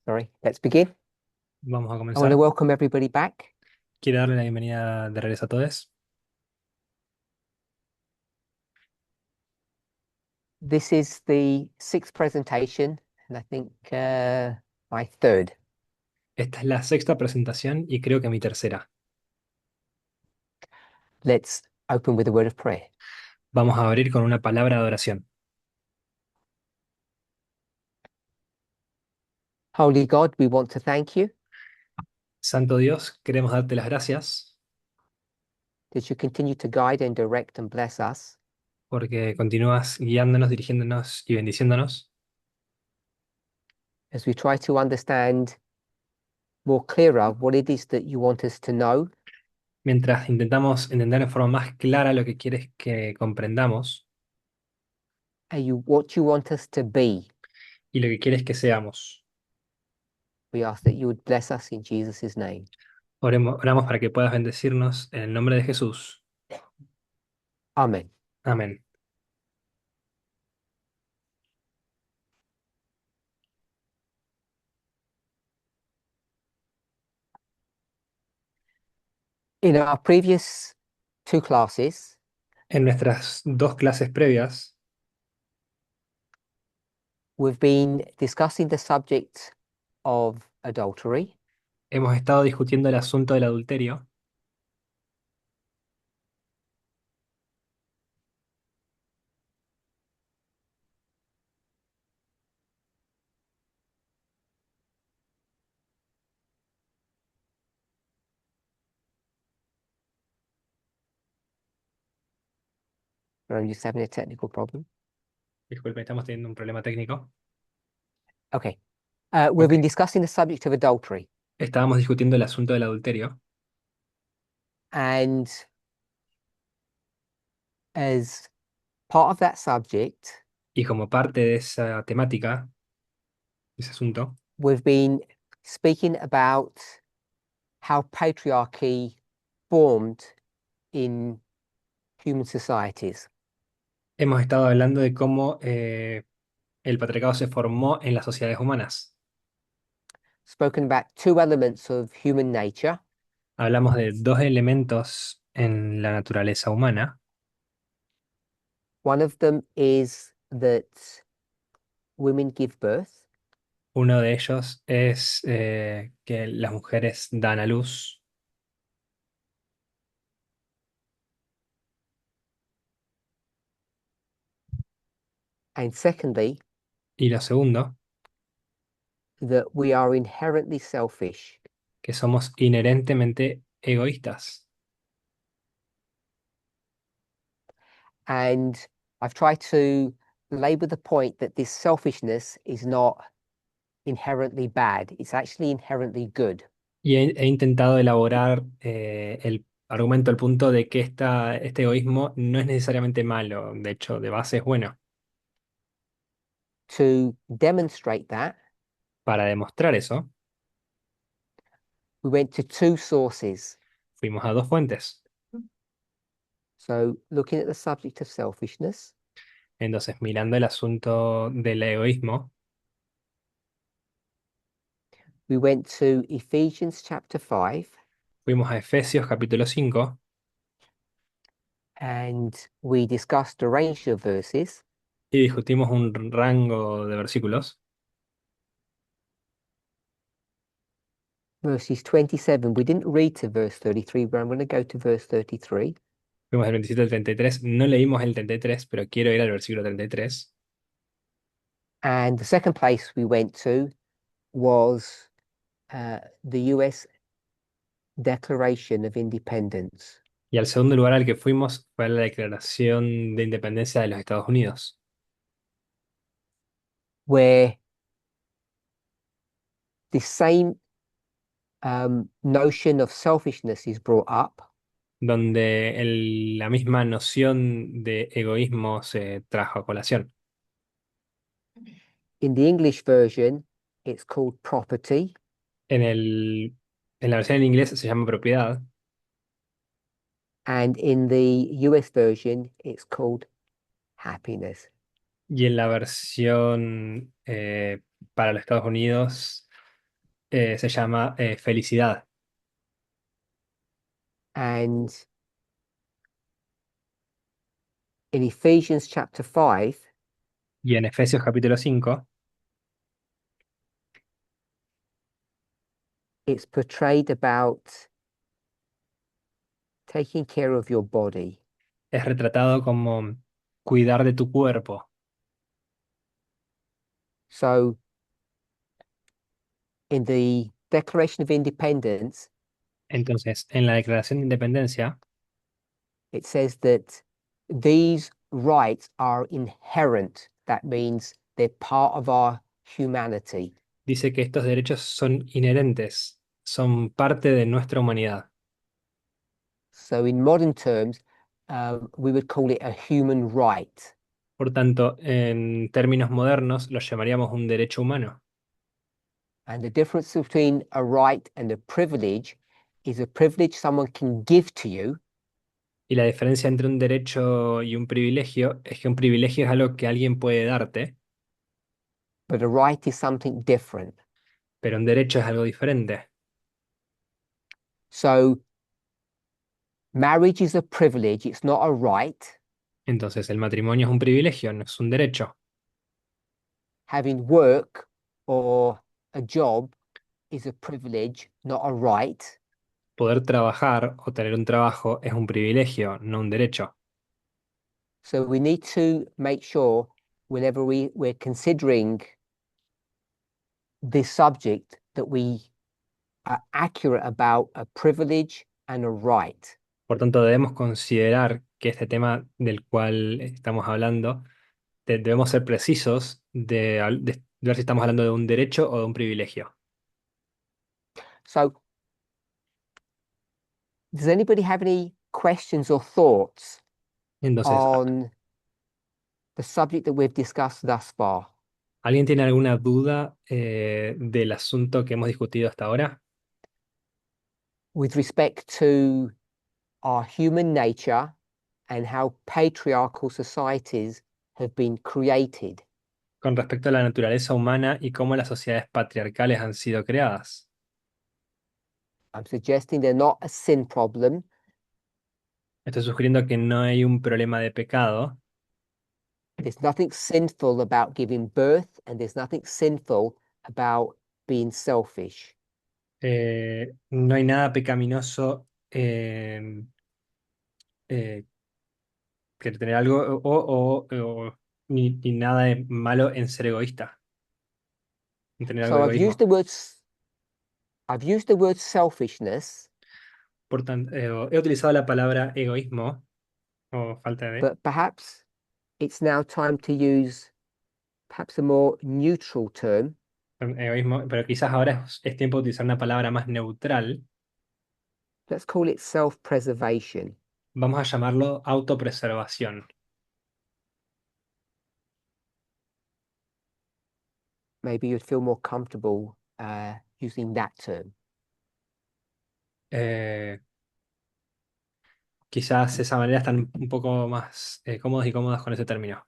Sorry, let's begin. Vamos a I want to comenzar. welcome everybody back. Quiero darle la bienvenida de regreso a todos. This is the sixth presentation, and I think my third. Esta es la sexta presentación y creo que mi tercera. Let's open with a word of prayer. Vamos a abrir con una palabra de oración. Holy God, we want to thank you Santo Dios, queremos darte las gracias that you continue to guide and direct and bless us porque continúas guiándonos, dirigiéndonos y bendiciéndonos as we try to understand more clearer what it is that you want us to know mientras intentamos entender de forma más clara lo que quieres que comprendamos and what you want us to be. y lo que quieres que seamos. We ask that you would bless us in Jesus' name. Oramos para que puedas bendecirnos en el nombre de Jesús. Amen. Amén. In our previous two classes, En nuestras dos clases previas we've been discussing the subject of adultery, hemos estado discutiendo el asunto del adulterio. but I'm just having a technical problem. Disculpe, estamos teniendo un problema técnico. Okay. We've Ok. been discussing the subject of adultery, Estábamos discutiendo el asunto del adulterio and as part of that subject, y como parte de esa temática, ese asunto, we've been speaking about how patriarchy formed in human societies, hemos estado hablando de cómo el patriarcado se formó en las sociedades humanas. spoken about two elements of human nature. Hablamos de dos elementos en la naturaleza humana. One of them is that women give birth, Uno de ellos es que las mujeres dan a luz and secondly, y lo segundo, that we are inherently selfish. que somos inherentemente egoístas. And I've tried to labor the point that this selfishness is not inherently bad, it's actually inherently good. Y he intentado elaborar el argumento al punto de que este egoísmo no es necesariamente malo, de hecho, de base es bueno. To demonstrate that, Para demostrar eso, we went to two sources. fuimos a dos fuentes. So, looking at the subject of selfishness, Entonces, mirando el asunto del egoísmo, we went to Ephesians chapter 5, fuimos a Efesios capítulo 5 and we discussed a range of verses. y discutimos un rango de versículos. Verses 27, we didn't read to verse 33, but I'm going to go to verse 33. Fuimos del 27 al 33. No leímos el 33, pero quiero ir al versículo 33. And the second place we went to was the US Declaration of Independence, Y al segundo lugar al que fuimos fue a la Declaración de Independencia de los Estados Unidos, where the same notion of selfishness is brought up, donde la misma noción de egoísmo se trajo a colación. in the English version, it's called property, En en la versión en inglés se llama propiedad and in the US version, it's called happiness. y en la versión para los Estados Unidos se llama felicidad. And in Ephesians chapter 5, Y en Efesios capítulo 5 it's portrayed about taking care of your body. es retratado como cuidar de tu cuerpo. So in the Declaration of Independence, Entonces, en la Declaración de Independencia it says that these rights are inherent. That means they're part of our humanity. dice que estos derechos son inherentes, son parte de nuestra humanidad. So in modern terms, we would call it a human right. Por tanto, en términos modernos, lo llamaríamos un derecho humano. And the difference between a right and a privilege is a privilege someone can give to you, Y la diferencia entre un derecho y un privilegio es que un privilegio es algo que alguien puede darte, but a right is something different. pero un derecho es algo diferente. So marriage is a privilege, it's not a right. Entonces, el matrimonio es un privilegio, no es un derecho. Having work or a job is a privilege, not a right. Poder trabajar o tener un trabajo es un privilegio, no un derecho. So we need to make sure whenever we're considering this subject that we are accurate about a privilege and a right. Por tanto, debemos considerar que este tema del cual estamos hablando, debemos ser precisos de ver si estamos hablando de un derecho o de un privilegio. So does anybody have any questions or thoughts Entonces, on the subject that we've discussed thus far? ¿alguien tiene alguna duda del asunto que hemos discutido hasta ahora? With respect to our human nature and how patriarchal societies have been created. Con respecto a la naturaleza humana y cómo las sociedades patriarcales han sido creadas. I'm suggesting they're not a sin problem. Estoy sugiriendo que no hay un problema de pecado. There's nothing sinful about giving birth, and there's nothing sinful about being selfish. No hay nada pecaminoso eh, que tener algo ni nada de malo en ser egoísta, en tener algo So de I've used egoísmo. the words I've used the word selfishness, Por tanto, he utilizado la palabra egoísmo o falta de but perhaps it's now time to use perhaps a more neutral term. egoísmo, pero quizás ahora es tiempo de utilizar una palabra más neutral. Let's call it self-preservation. Vamos a llamarlo autopreservación. Maybe you'd feel more comfortable using that term. Eh, Quizás de esa manera están un poco más cómodos y cómodas con ese término.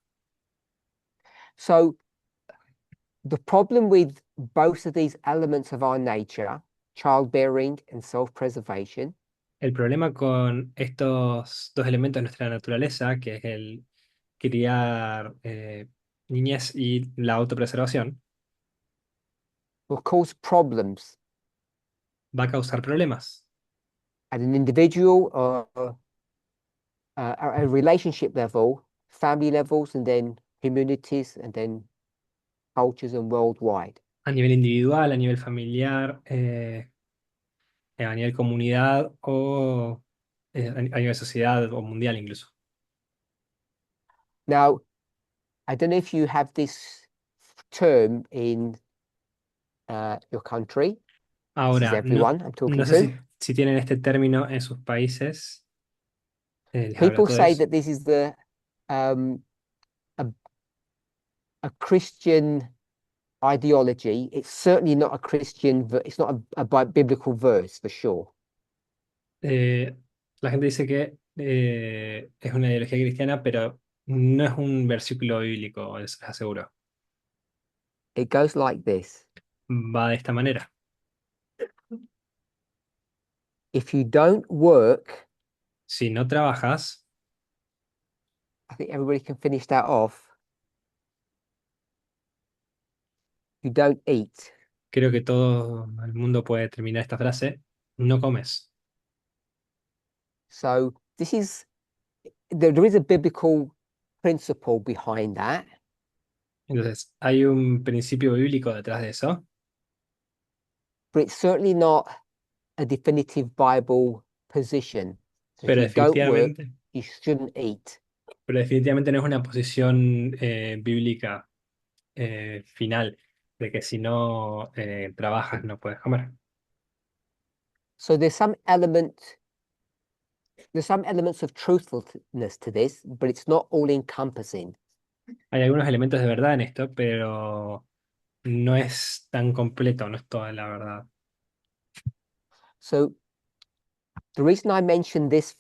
So the problem with both of these elements of our nature, childbearing and self-preservation, El problema con estos dos elementos de nuestra naturaleza, que es el criar niñez y la autopreservación, will cause problems va a causar problemas at an individual or a relationship level, family levels, and then communities, and then cultures and worldwide. a nivel individual, a nivel familiar, a nivel comunidad o a nivel sociedad o mundial incluso. Now, I don't know if you have this term in your country. This is Ahora, everyone I'm talking no sé to. si tienen este término en sus países, les hablo a People say todos. that this is the um, a, a Christian ideology. It's certainly not a Christian. It's not a biblical verse for sure. Eh, la gente dice que es una ideología cristiana, pero no es un versículo bíblico, les aseguro. It goes like this: Va de esta manera. if you don't work, Si no trabajas, I think everybody can finish that off. You don't eat. creo que todo el mundo puede terminar esta frase, no comes. So this is there is a biblical principle behind that, Entonces, hay un principio bíblico detrás de eso, but it's certainly not a definitive Bible position. So if pero you don't work, definitivamente, you shouldn't eat. pero definitivamente no es una posición bíblica final, de que si no trabajas no puedes comer. So there's some elements of truthfulness to this, but it's not all encompassing. Hay algunos elementos de verdad en esto, pero no es tan completo, no es toda la verdad. So the reason I mentioned this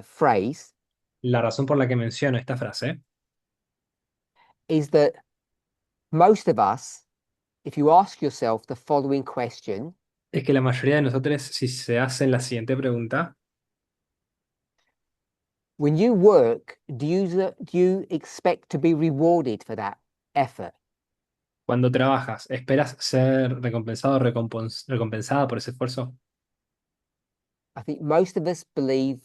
phrase La razón por la que menciono esta frase is that most of us, if you ask yourself the following question, es que la mayoría de nosotros, si se hacen la siguiente pregunta, when you work, do you expect to be rewarded for that effort? cuando trabajas, ¿esperas ser recompensado o recompensada por ese esfuerzo? I think most of us believe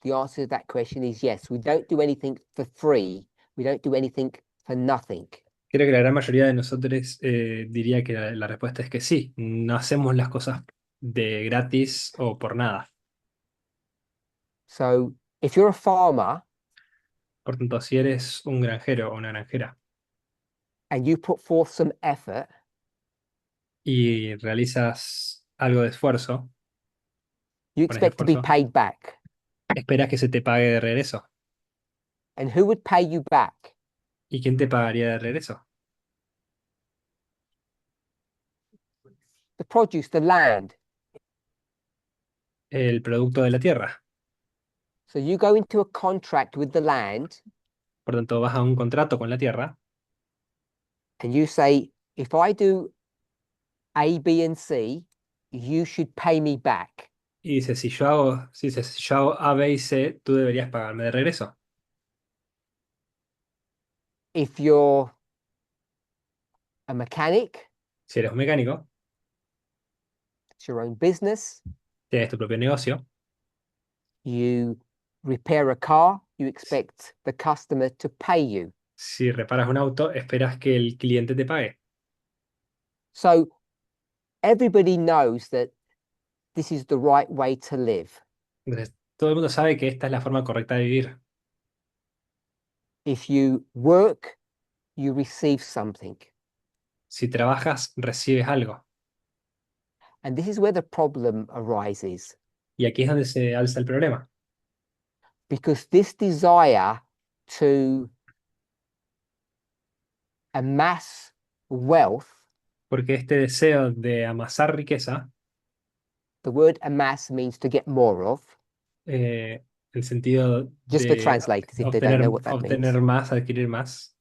the answer to that question is yes. We don't do anything for free. We don't do anything for nothing. Creo que la gran mayoría de nosotros diría que la respuesta es que sí, no hacemos las cosas de gratis o por nada. So if you're a farmer Por tanto, si eres un granjero o una granjera and you put forth some effort, y realizas algo de esfuerzo, you pones expect to be esfuerzo, paid back. esperas que se te pague de regreso. And who would pay you back? ¿Y quién te pagaría de regreso? The produce, the land. El producto de la tierra. So you go into a contract with the land Por tanto, vas a un contrato con la tierra and you say, if I do A, B, and C, you should pay me back. y dices, si yo hago A, B y C, tú deberías pagarme de regreso. If you're a mechanic, Si eres un mecánico, it's your own business, tienes tu propio negocio, you repair a car, you expect the customer to pay you. si reparas un auto, esperas que el cliente te pague. So everybody knows that this is the right way to live. Entonces, todo el mundo sabe que esta es la forma correcta de vivir. If you work, you receive something. Si trabajas, recibes algo. And this is where the problem arises Y aquí es donde se alza el problema. because this desire to amass wealth, Porque este deseo de amasar riqueza, the word amass means to get more of, el sentido just for de translators if they don't obtener, know what that means, obtener más, adquirir más,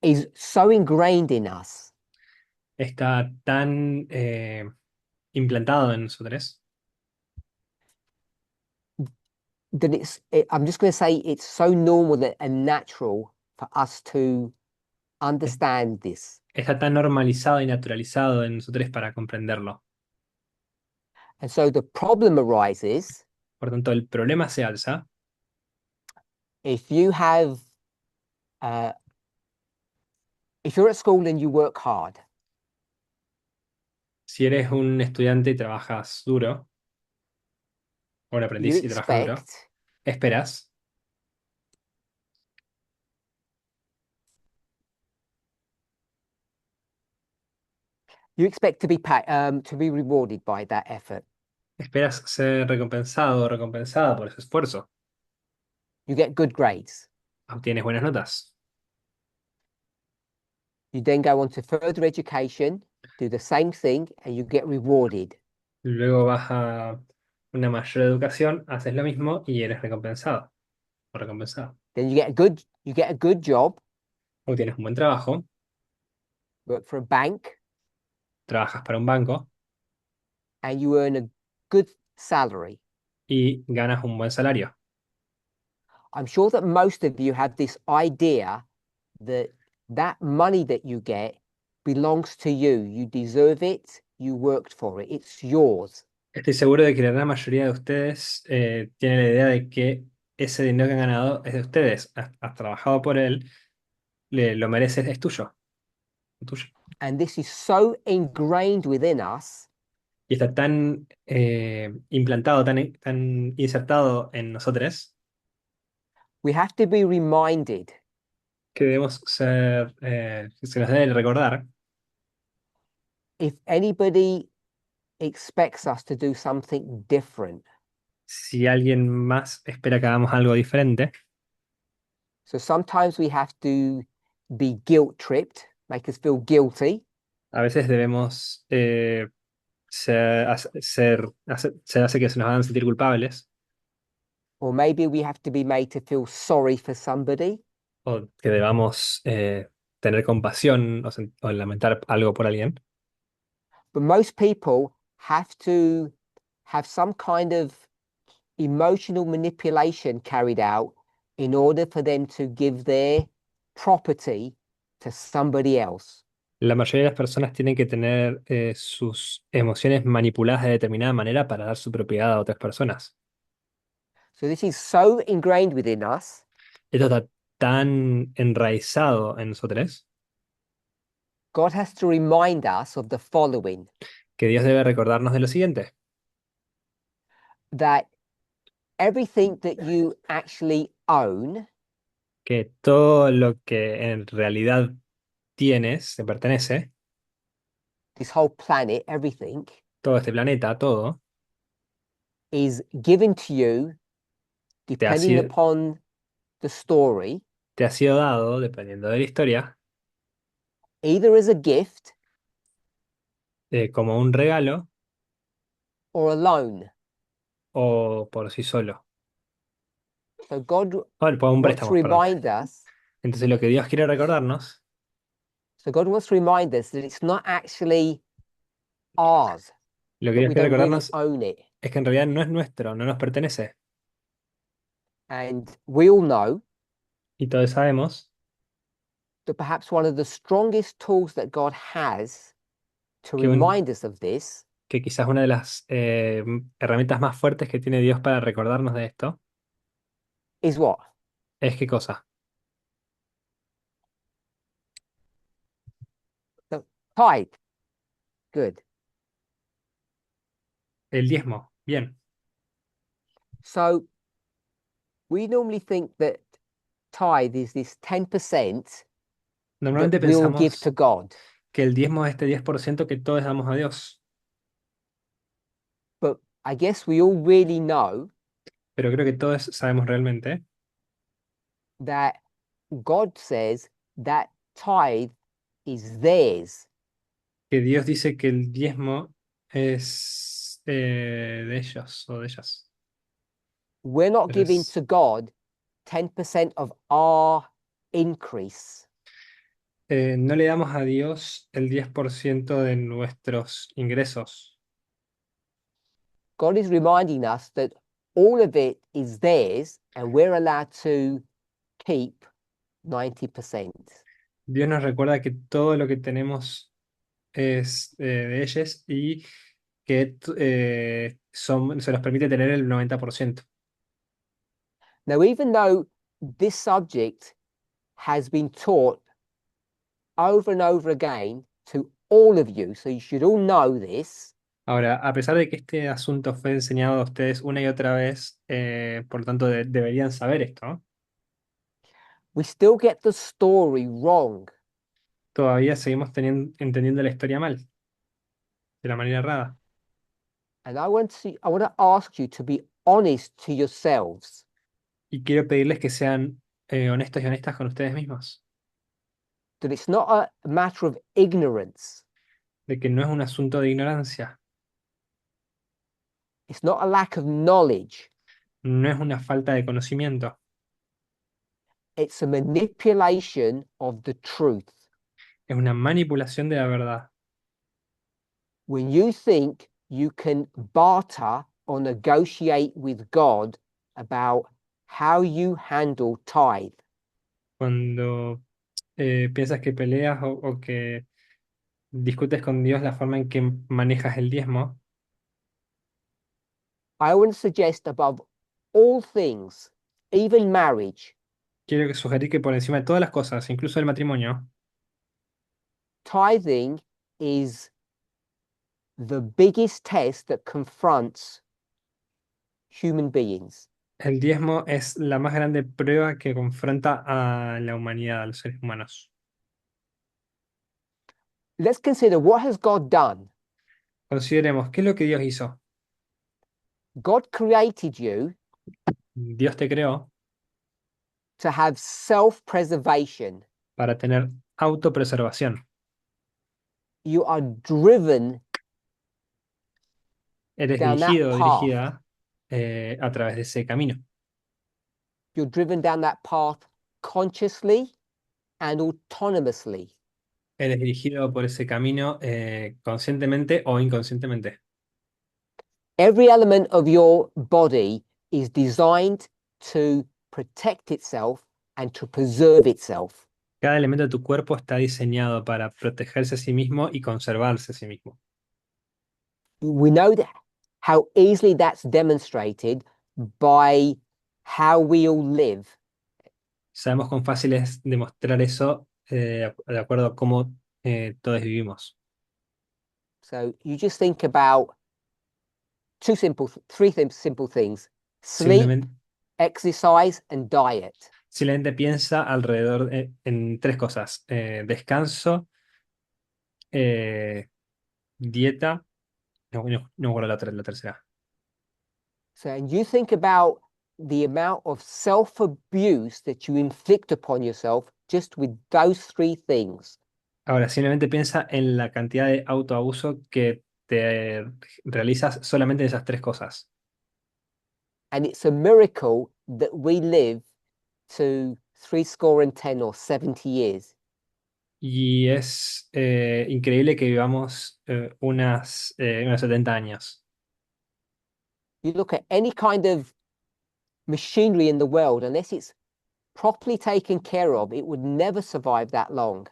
is so ingrained in us está tan implantado en nosotros that I'm just going to say it's so normal and natural for us to understand this. está tan normalizado y naturalizado en nosotros para comprenderlo. And so the problem arises Por tanto, el problema se alza if you have, uh, if you're at school and you work hard, si eres un estudiante y trabajas duro, o un you aprendiz y trabajas duro, expect esperas to be rewarded by that effort. esperas ser recompensado o recompensada por ese esfuerzo. You get good grades. Obtienes buenas notas. You then go on to further education, do the same thing, and you get rewarded. Luego vas a una mayor educación, haces lo mismo y eres recompensado o recompensado. Then you get a good job, Obtienes un buen trabajo, work for a bank, trabajas para un banco and you earn good salary. y ganas un buen salario. I'm sure that most of you have this idea that that money that you get belongs to you. You deserve it. You worked for it. It's yours. Estoy seguro de que la gran mayoría de ustedes tienen la idea de que ese dinero que han ganado es de ustedes. Has trabajado por él, lo mereces, es tuyo, tuyo. And this is so ingrained within us Y está tan implantado, tan insertado en nosotros, we have to be reminded. que debemos ser, se nos debe recordar. If anybody expects us to do something different, Si alguien más espera que hagamos algo diferente, so sometimes we have to be guilt tripped, make us feel guilty, a veces debemos se hace que se nos hagan sentir culpables or maybe we have to be made to feel sorry for somebody. o que debamos tener compasión o lamentar algo por alguien. But most people have to have some kind of emotional manipulation carried out in order for them to give their property to somebody else. La mayoría de las personas tienen que tener sus emociones manipuladas de determinada manera para dar su propiedad a otras personas. So this is so ingrained within us Esto está tan enraizado en nosotros God has to remind us of the following, que Dios debe recordarnos de lo siguiente, that everything that you actually own que todo lo que en realidad tienes, te pertenece, this whole planet, everything, todo este planeta, todo, is given to you te ha depending sido, upon the story, te ha sido dado, dependiendo de la historia, either as a gift como un regalo or a loan. o por sí solo. So God O por un wants to préstamo, perdón. remind us, Entonces lo que Dios quiere recordarnos so God wants to remind us that it's not actually ours, Lo que that Dios we quiere don't really recordarnos own it. es que en realidad no es nuestro, no nos pertenece. And we all know Y todos sabemos that perhaps one of the strongest tools that God has to que, un- remind us of this que quizás una de las herramientas más fuertes que tiene Dios para recordarnos de esto is what? es qué cosa. The tithe. Good. El diezmo. Bien. So we normally think that tithe is this 10% that Normalmente we'll give to pensamos God. que el diezmo es este 10% que todos damos a Dios. But I guess we all really know Pero creo que todos sabemos realmente that God says that tithe is theirs. que Dios dice que el diezmo es de ellos o de ellas. We're not Pero giving to God 10% of our increase. no le damos a Dios el 10% de nuestros ingresos. God is reminding us that all of it is theirs and we're allowed to keep 90%. Dios nos recuerda que todo lo que tenemos es de ellos y que se nos permite tener el 90%. Now, even though this subject has been taught over and over again to all of you, so you should all know this, Ahora, a pesar de que este asunto fue enseñado a ustedes una y otra vez, por lo tanto deberían saber esto, ¿no? we still get the story wrong. Todavía seguimos entendiendo la historia mal, de la manera errada. And I want to ask you to be honest to yourselves. Y quiero pedirles que sean honestos y honestas con ustedes mismos, That it's not a matter of ignorance. de que no es un asunto de ignorancia, It's not a lack of knowledge. no es una falta de conocimiento, It's a manipulation of the truth. es una manipulación de la verdad. When you think you can barter or negotiate with God about how you handle tithe. Cuando piensas que peleas o que discutes con Dios la forma en que manejas el diezmo, I want to suggest above all things, even marriage, quiero sugerir que por encima de todas las cosas, incluso el matrimonio, tithing is the biggest test that confronts human beings. el diezmo es la más grande prueba que confronta a la humanidad, a los seres humanos. Let's consider what has God done. Consideremos, ¿qué es lo que Dios hizo? God created you Dios te creó to have self-preservation. para tener autopreservación. You are driven Eres down that dirigido o path. dirigida a través de ese camino. You're driven down that path consciously and autonomously. Eres dirigido por ese camino conscientemente o inconscientemente. Every element of your body is designed to protect itself and to preserve itself. Cada elemento de tu cuerpo está diseñado para protegerse a sí mismo y conservarse a sí mismo. We know that how easily that's demonstrated by how we all live. Sabemos cuán fácil es demostrar eso de acuerdo a cómo todos vivimos. So you just think about three simple things: sleep, Simplemente, exercise, and diet. simplemente piensa alrededor en tres cosas: descanso, eh, dieta, no me acuerdo la tercera. So, and you think about the amount of self abuse that you inflict upon yourself just with those three things. Ahora, simplemente piensa en la cantidad de autoabuso que te realizas solamente en esas tres cosas. And it's a miracle that we live to 70 or 70 years. Y es increíble que vivamos unos 70 años. You look at any kind of machinery in the world, unless it's properly taken care of, it would never survive that long.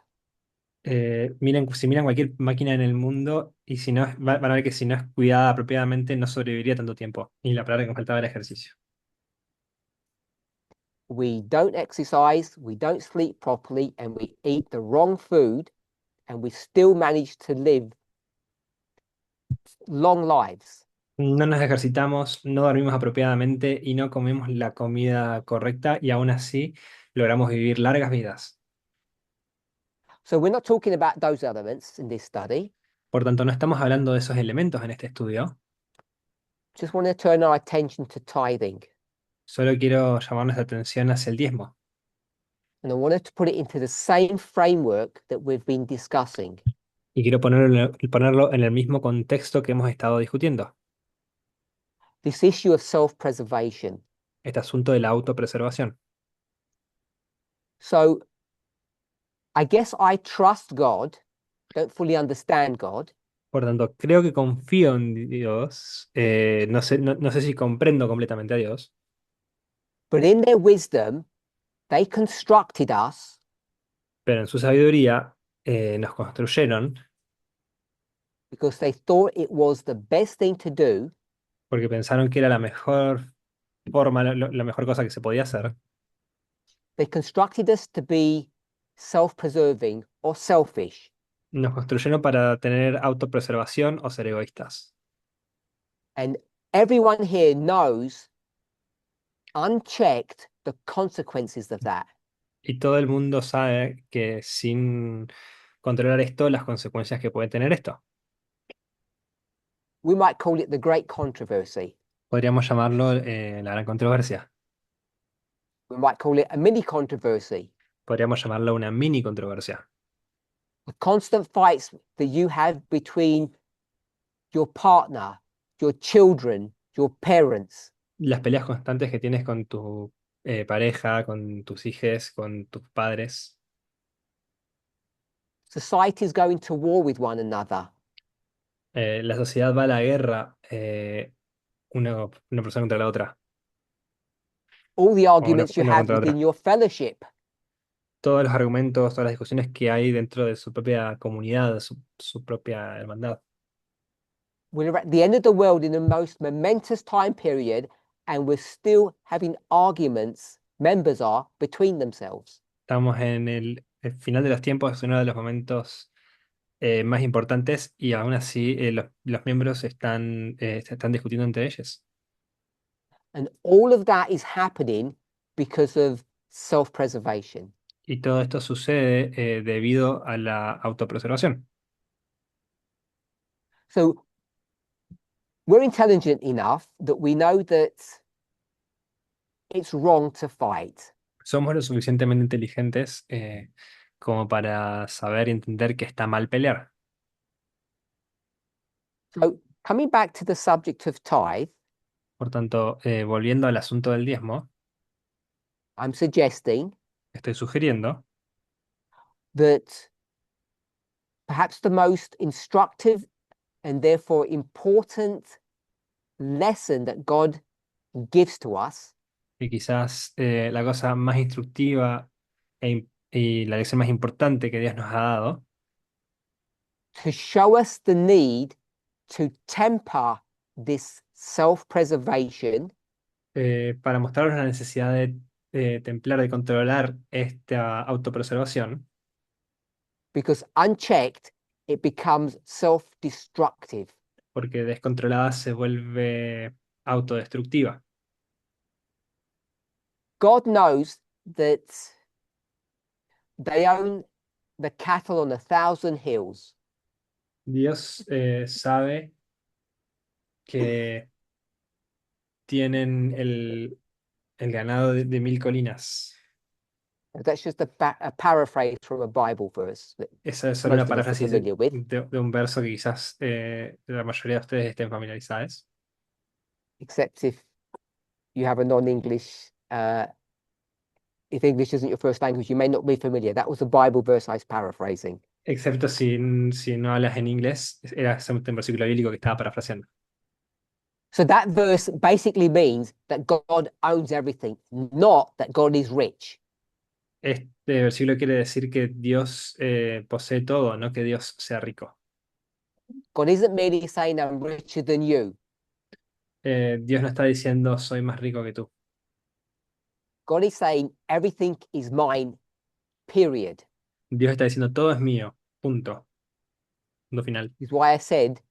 Si miran cualquier máquina en el mundo y si no, van a ver que si no es cuidada apropiadamente no sobreviviría tanto tiempo. Y la palabra que me faltaba era ejercicio. We don't exercise, we don't sleep properly, and we eat the wrong food, and we still manage to live long lives. No nos ejercitamos, no dormimos apropiadamente y no comemos la comida correcta y aún así logramos vivir largas vidas. So we're not talking about those elements in this study. Por tanto, no estamos hablando de esos elementos en este estudio. Just want to turn our attention to tithing. Solo quiero llamar nuestra atención hacia el diezmo. And I wanted to put it into the same framework that we've been discussing. Y quiero ponerlo en el mismo contexto que hemos estado discutiendo. This issue of self-preservation. Este asunto de la autopreservación. So I guess I trust God, don't fully understand God, Por tanto, creo que confío en Dios. No sé si comprendo completamente a Dios, but in their wisdom, they constructed us pero en su sabiduría nos construyeron because they thought it was the best thing to do porque pensaron que era la mejor forma, la mejor cosa que se podía hacer. they constructed us to be self-preserving or selfish. Nos construyeron para tener autopreservación o ser egoístas. And everyone here knows, unchecked, the consequences of that. Y todo el mundo sabe que sin controlar esto, las consecuencias que puede tener esto. We might call it the great controversy. Podríamos llamarlo la gran controversia. We might call it a mini controversy. Podríamos llamarlo una mini controversia. The constant fights that you have between your partner, your children, your parents. Las peleas constantes que tienes con tu pareja, con tus hijos, con tus padres. Societies going to war with one another. La sociedad va a la guerra, una persona contra la otra, All the o arguments you una have contra within otra. your fellowship. Todos los argumentos, todas las discusiones que hay dentro de su propia comunidad, su propia hermandad. We're at the end of the world in the most momentous time period, and we're still having arguments, members are, between themselves. Estamos en el final de los tiempos, es uno de los momentos más importantes y aún así los miembros se están discutiendo entre ellos. And all of that is happening because of self-preservation. Y todo esto sucede debido a la autopreservación. So we're intelligent enough that we know that it's wrong to fight. Somos lo suficientemente inteligentes como para saber y entender que está mal pelear. So coming back to the subject of tithe, Por tanto, volviendo al asunto del diezmo, I'm suggesting estoy sugiriendo that perhaps the most instructive and therefore important lesson that God gives to us que quizás la cosa más instructiva y la lección más importante que Dios nos ha dado to show us the need to temper this self-preservation para mostrarnos la necesidad de templar, de controlar esta autopreservación, because unchecked it becomes self-destructive. porque descontrolada se vuelve autodestructiva. God knows that they own the cattle on 1,000 hills. Dios sabe que tienen el ganado de 1000 colinas. That's just a paraphrase from a Bible verse that Esa es solo una most of us are paráfrasis familiar with, de un verso que quizás la mayoría de ustedes estén familiarizados. except you have a non-English, if English isn't your first language, you may not be familiar. That was a Bible verse I was paraphrasing. Excepto si no hablas en inglés, era solamente un versículo bíblico que estaba parafraseando. So that verse basically means that God owns everything, not that God is rich. Este versículo quiere decir que Dios posee todo, no que Dios sea rico. God isn't merely saying I'm richer than you. Dios no está diciendo soy más rico que tú. God is saying everything is mine, period. Dios está diciendo todo es mío, punto. Punto final. Is why I said,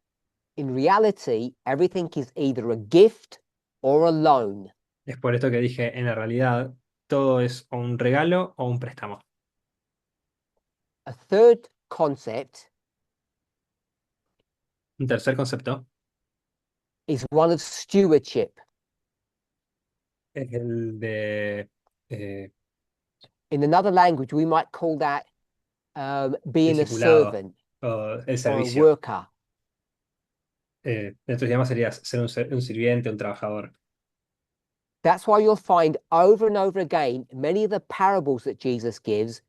in reality, everything is either a gift or a loan. Es por esto que dije, en la realidad, todo es o un regalo o un préstamo. A third concept Un tercer concepto is one of stewardship. es el de In another language, we might call that being a discipulado servant o el or a servicio. worker. En otros idiomas sería ser un sirviente, un trabajador. That's why you'll find over and over again, many of the parables that Jesus gives,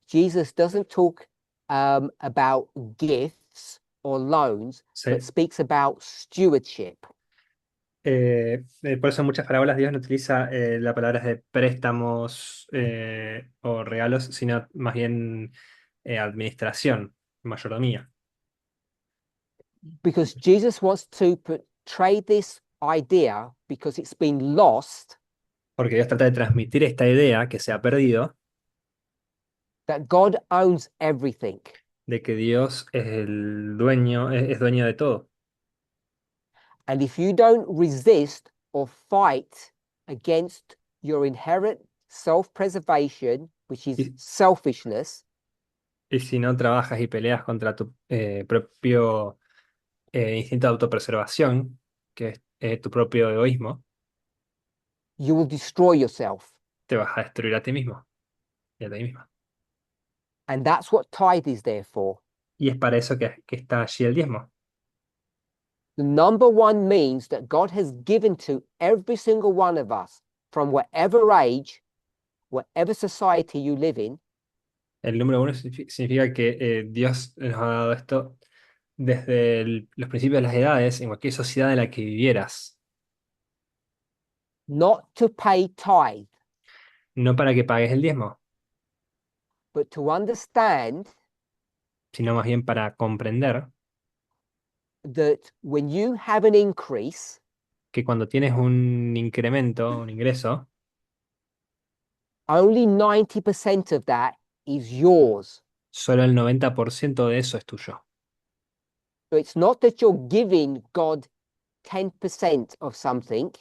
Jesus doesn't talk about gifts or loans, but Sí. speaks about stewardship. Por eso en muchas parábolas Dios no utiliza las palabras de préstamos o regalos, sino más bien administración, mayordomía. Because Jesus wants to portray this idea because it's been lost, Porque Dios trata de transmitir esta idea que se ha perdido that God owns everything. de que Dios es el dueño, es dueño de todo. And if you don't resist or fight against your inherent self-preservation, which is Y, selfishness, y si no trabajas y peleas contra tu propio instinto de autopreservación, que es tu propio egoísmo, you will destroy yourself. te vas a destruir a ti mismo y a ti misma. And that's what tithe is there for. Y es para eso que está allí el diezmo. The number one means that God has given to every single one of us, from whatever age, whatever society you live in, El número uno significa que Dios nos ha dado esto desde los principios de las edades, en cualquier sociedad en la que vivieras, not to pay tithe, no para que pagues el diezmo, but to understand sino más bien para comprender that when you have an increase, que cuando tienes un incremento, un ingreso, only 90% of that is yours. solo el 90% de eso es tuyo. So it's not that you're giving God 10% of something,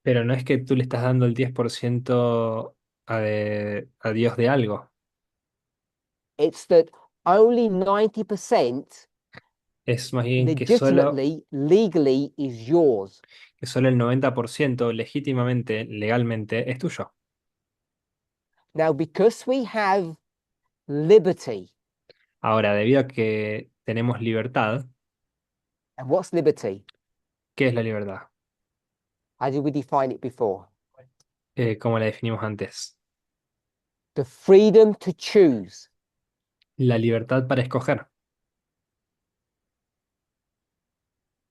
Pero no es que tú le estás dando el 10% a Dios de algo, it's that only 90% es más bien legitimately, legally is yours. que solo el 90% legítimamente, legalmente, es tuyo. Now, because we have liberty, Ahora, debido a que tenemos libertad, and what's liberty? ¿qué es la libertad? How did we define it before? Como la definimos antes. The freedom to choose. La libertad para escoger.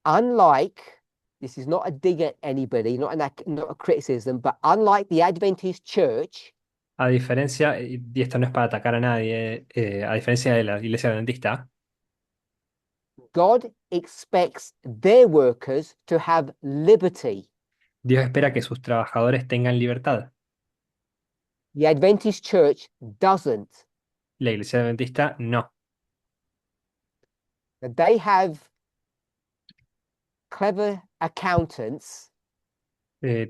Unlike, this is not a dig at anybody, not a criticism, but unlike the Adventist church, A diferencia, y esto no es para atacar a nadie, a diferencia de la iglesia adventista, God expects their workers to have liberty. Dios espera que sus trabajadores tengan libertad. The Adventist church doesn't. La iglesia adventista no. They have clever accountants,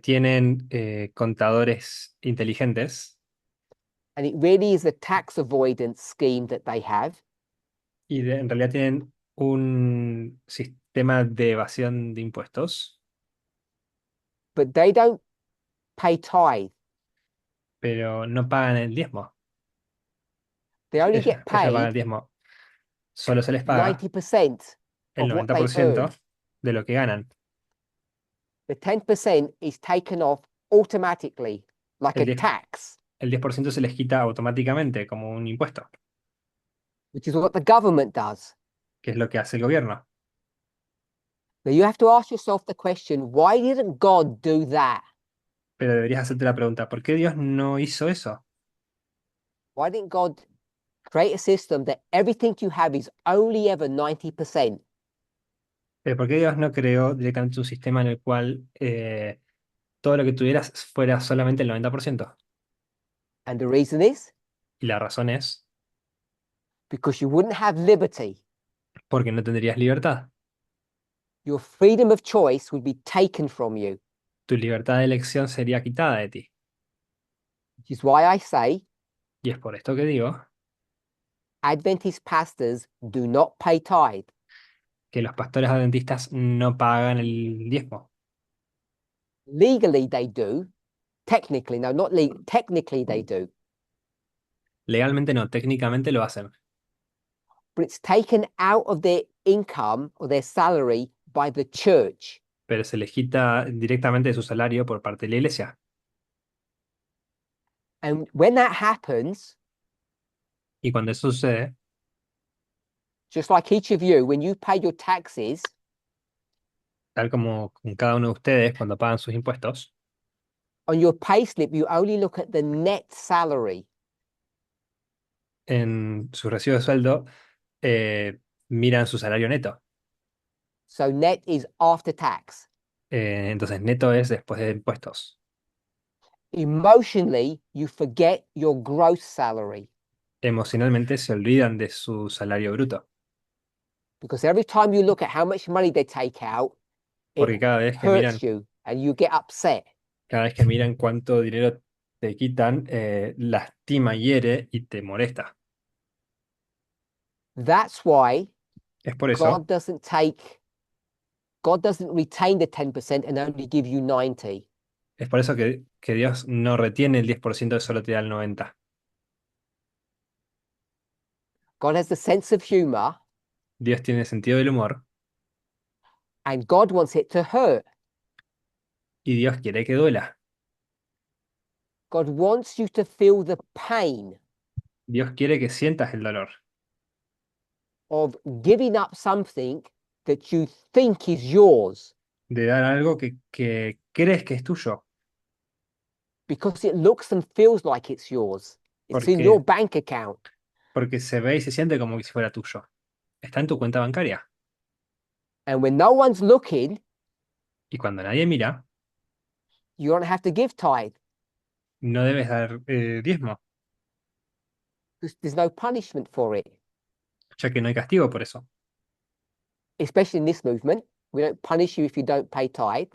Tienen contadores inteligentes and it really is a tax avoidance scheme that they have. y en realidad tienen un sistema de evasión de impuestos, But they don't pay tithe. pero no pagan el diezmo. They only Ellos, get ellos no pagan el paid diezmo. Solo se les paga 90% el of what noventa they por ciento earn. de lo que ganan. The 10% is taken off automatically, like El a 10, tax, el 10% se les quita automáticamente como un impuesto, which is what the government does. que es lo que hace el gobierno. Now you have to ask yourself the question, why didn't God do that? Pero deberías hacerte la pregunta, ¿por qué Dios no hizo eso? Why didn't God create a system that everything you have is only ever 90%? ¿Por qué Dios no creó directamente un sistema en el cual todo lo que tuvieras fuera solamente el 90%? And the reason is Y la razón es because you wouldn't have liberty. porque no tendrías libertad. Your freedom of choice would be taken from you, Tu libertad de elección sería quitada de ti. which is why I say Y es por esto que digo Adventist pastors do not pay tithe. que los pastores adventistas no pagan el diezmo. Legally, they do. Technically, no, not legally. Technically, they do. Legalmente no, técnicamente lo hacen, But it's taken out of their income or their salary by the church. pero se les quita directamente de su salario por parte de la iglesia. And when that happens, Y cuando eso sucede, just like each of you, when you pay your taxes, tal como con cada uno de ustedes cuando pagan sus impuestos, on your payslip, you only look at the net salary. en su recibo de sueldo miran su salario neto. So net is after tax. Entonces neto es después de impuestos. Emotionally, you forget your gross salary Emocionalmente se olvidan de su salario bruto, because every time you look at how much money they take out, it porque hurts you and you get upset. cada vez que miran cuánto dinero te quitan, lastima, hiere y te molesta. That's why Es por eso, God doesn't take, God doesn't retain the 10% and only give you 90. es por eso que Dios no retiene el 10%, solo te da el 90%. God has the sense of humor Dios tiene sentido del humor and God wants it to hurt. y Dios quiere que duela. God wants you to feel the pain. Dios quiere que sientas el dolor. of giving up something that you think is yours de dar algo que crees que es tuyo, because it looks and feels like it's yours. It's in your porque, bank account. porque se ve y se siente como si fuera tuyo. Está en tu cuenta bancaria. And when no one's looking, Y cuando nadie mira, you don't have to give tithe no debes dar diezmo, because there's no punishment for it. ya que no hay castigo por eso. Especially in this movement, we don't punish you if you don't pay tithe.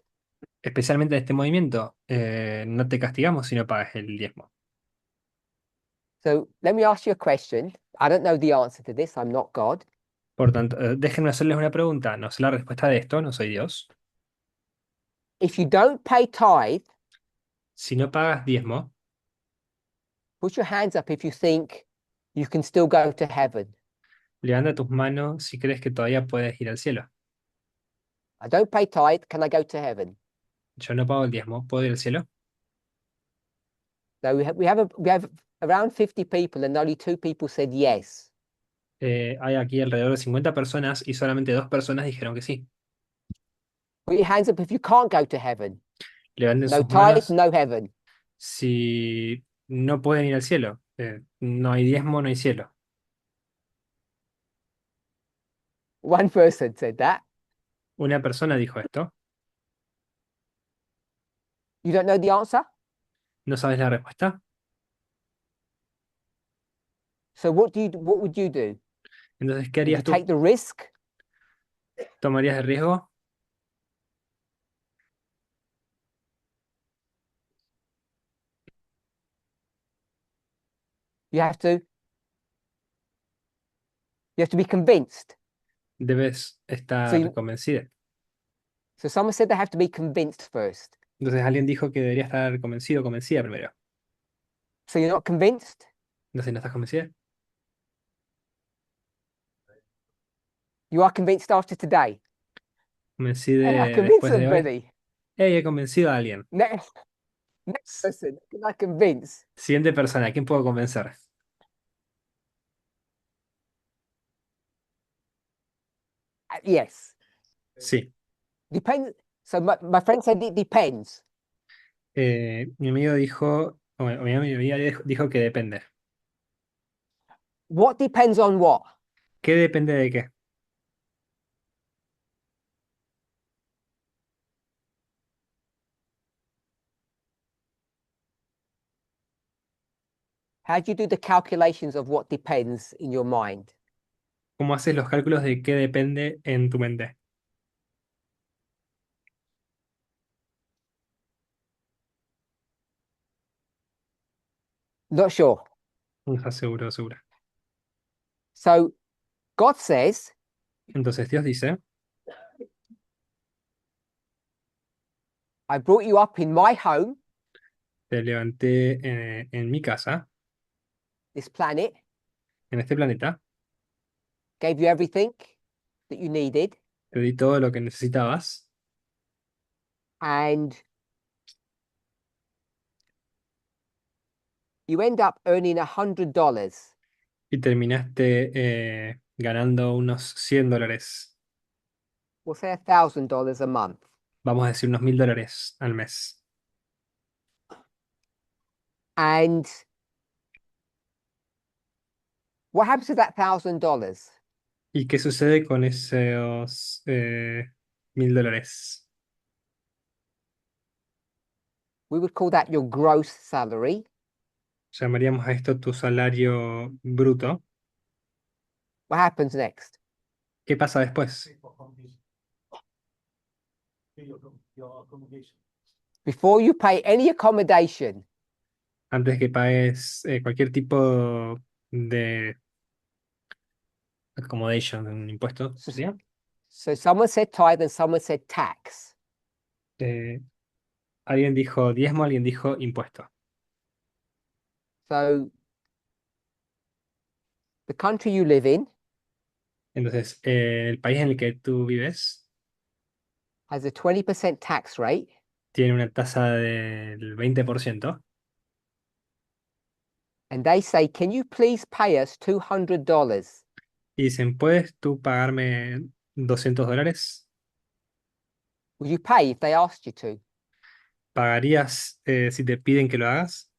Especialmente en este movimiento, no te castigamos si no pagas el diezmo. So let me ask you a question. I don't know the answer to this. I'm not God. Por tanto, déjenme hacerles una pregunta. No sé la respuesta de esto, no soy Dios. If you don't pay tithe, Si no pagas diezmo, put your hands up if you think you can still go to heaven. levanta tus manos si crees que todavía puedes ir al cielo. I don't pay tithe. Can I go to heaven? Yo no pago el diezmo, ¿puedo ir al cielo? So we have around 50 people and only 2 people said yes. Hay aquí alrededor de 50 personas y solamente 2 personas dijeron que sí. Put your hands up if you can't go to heaven. Levanten No sus tithe, manos no heaven. si no pueden ir al cielo. No hay diezmo, no hay cielo. One person said that. Una persona dijo esto. You don't know the answer? ¿No sabes la respuesta? So what would you do? Entonces, ¿qué Would you harías tú? take the risk? ¿Tomarías el riesgo? You have to be convinced. Debes So estar convencida. so someone said they have to be convinced first. Entonces alguien dijo que debería estar convencido o convencida primero. So you're not convinced? Entonces, ¿no estás convencida? You are convinced after today. Hey, I Convencida convinced después de hoy. somebody. Hey, he convencido a alguien. Next person, can I convince? Siguiente persona, ¿a quién puedo convencer? Yes. Sí. Depends. So my friend said it depends. Mi amigo dijo, mi amiga dijo que depende. What depends on what? ¿Qué depende de qué? How do you do the calculations of what depends in your mind? ¿Cómo haces los cálculos de qué depende en tu mente? Not sure. No estás seguro, segura. So God says, Entonces Dios dice, I brought you up in my home, te levanté en mi casa, this planet, en este planeta, gave you everything that you needed, te di todo lo que necesitabas and you end up earning $100. y terminaste ganando unos $100. We'll say $1,000 a month. Vamos a decir unos $1000 al mes. And what happens to that $1,000? ¿Y qué sucede con esos $1000? We would call that your gross salary. Llamaríamos a esto tu salario bruto. What happens next? ¿Qué pasa después? Before you pay any accommodation, Antes que pagues cualquier tipo de accommodation, un impuesto, so, ¿sería? so someone said tithe and someone said tax. Eh, alguien dijo diezmo, alguien dijo impuesto. So the country you live in Entonces, el país en el que tú vives has a 20% tax rate, tiene una tasa del 20% and they say, can you please pay us $200? Y dicen, ¿puedes tú pagarme $200? Would you pay if they asked you to? ¿Pagarías si te piden que lo hagas?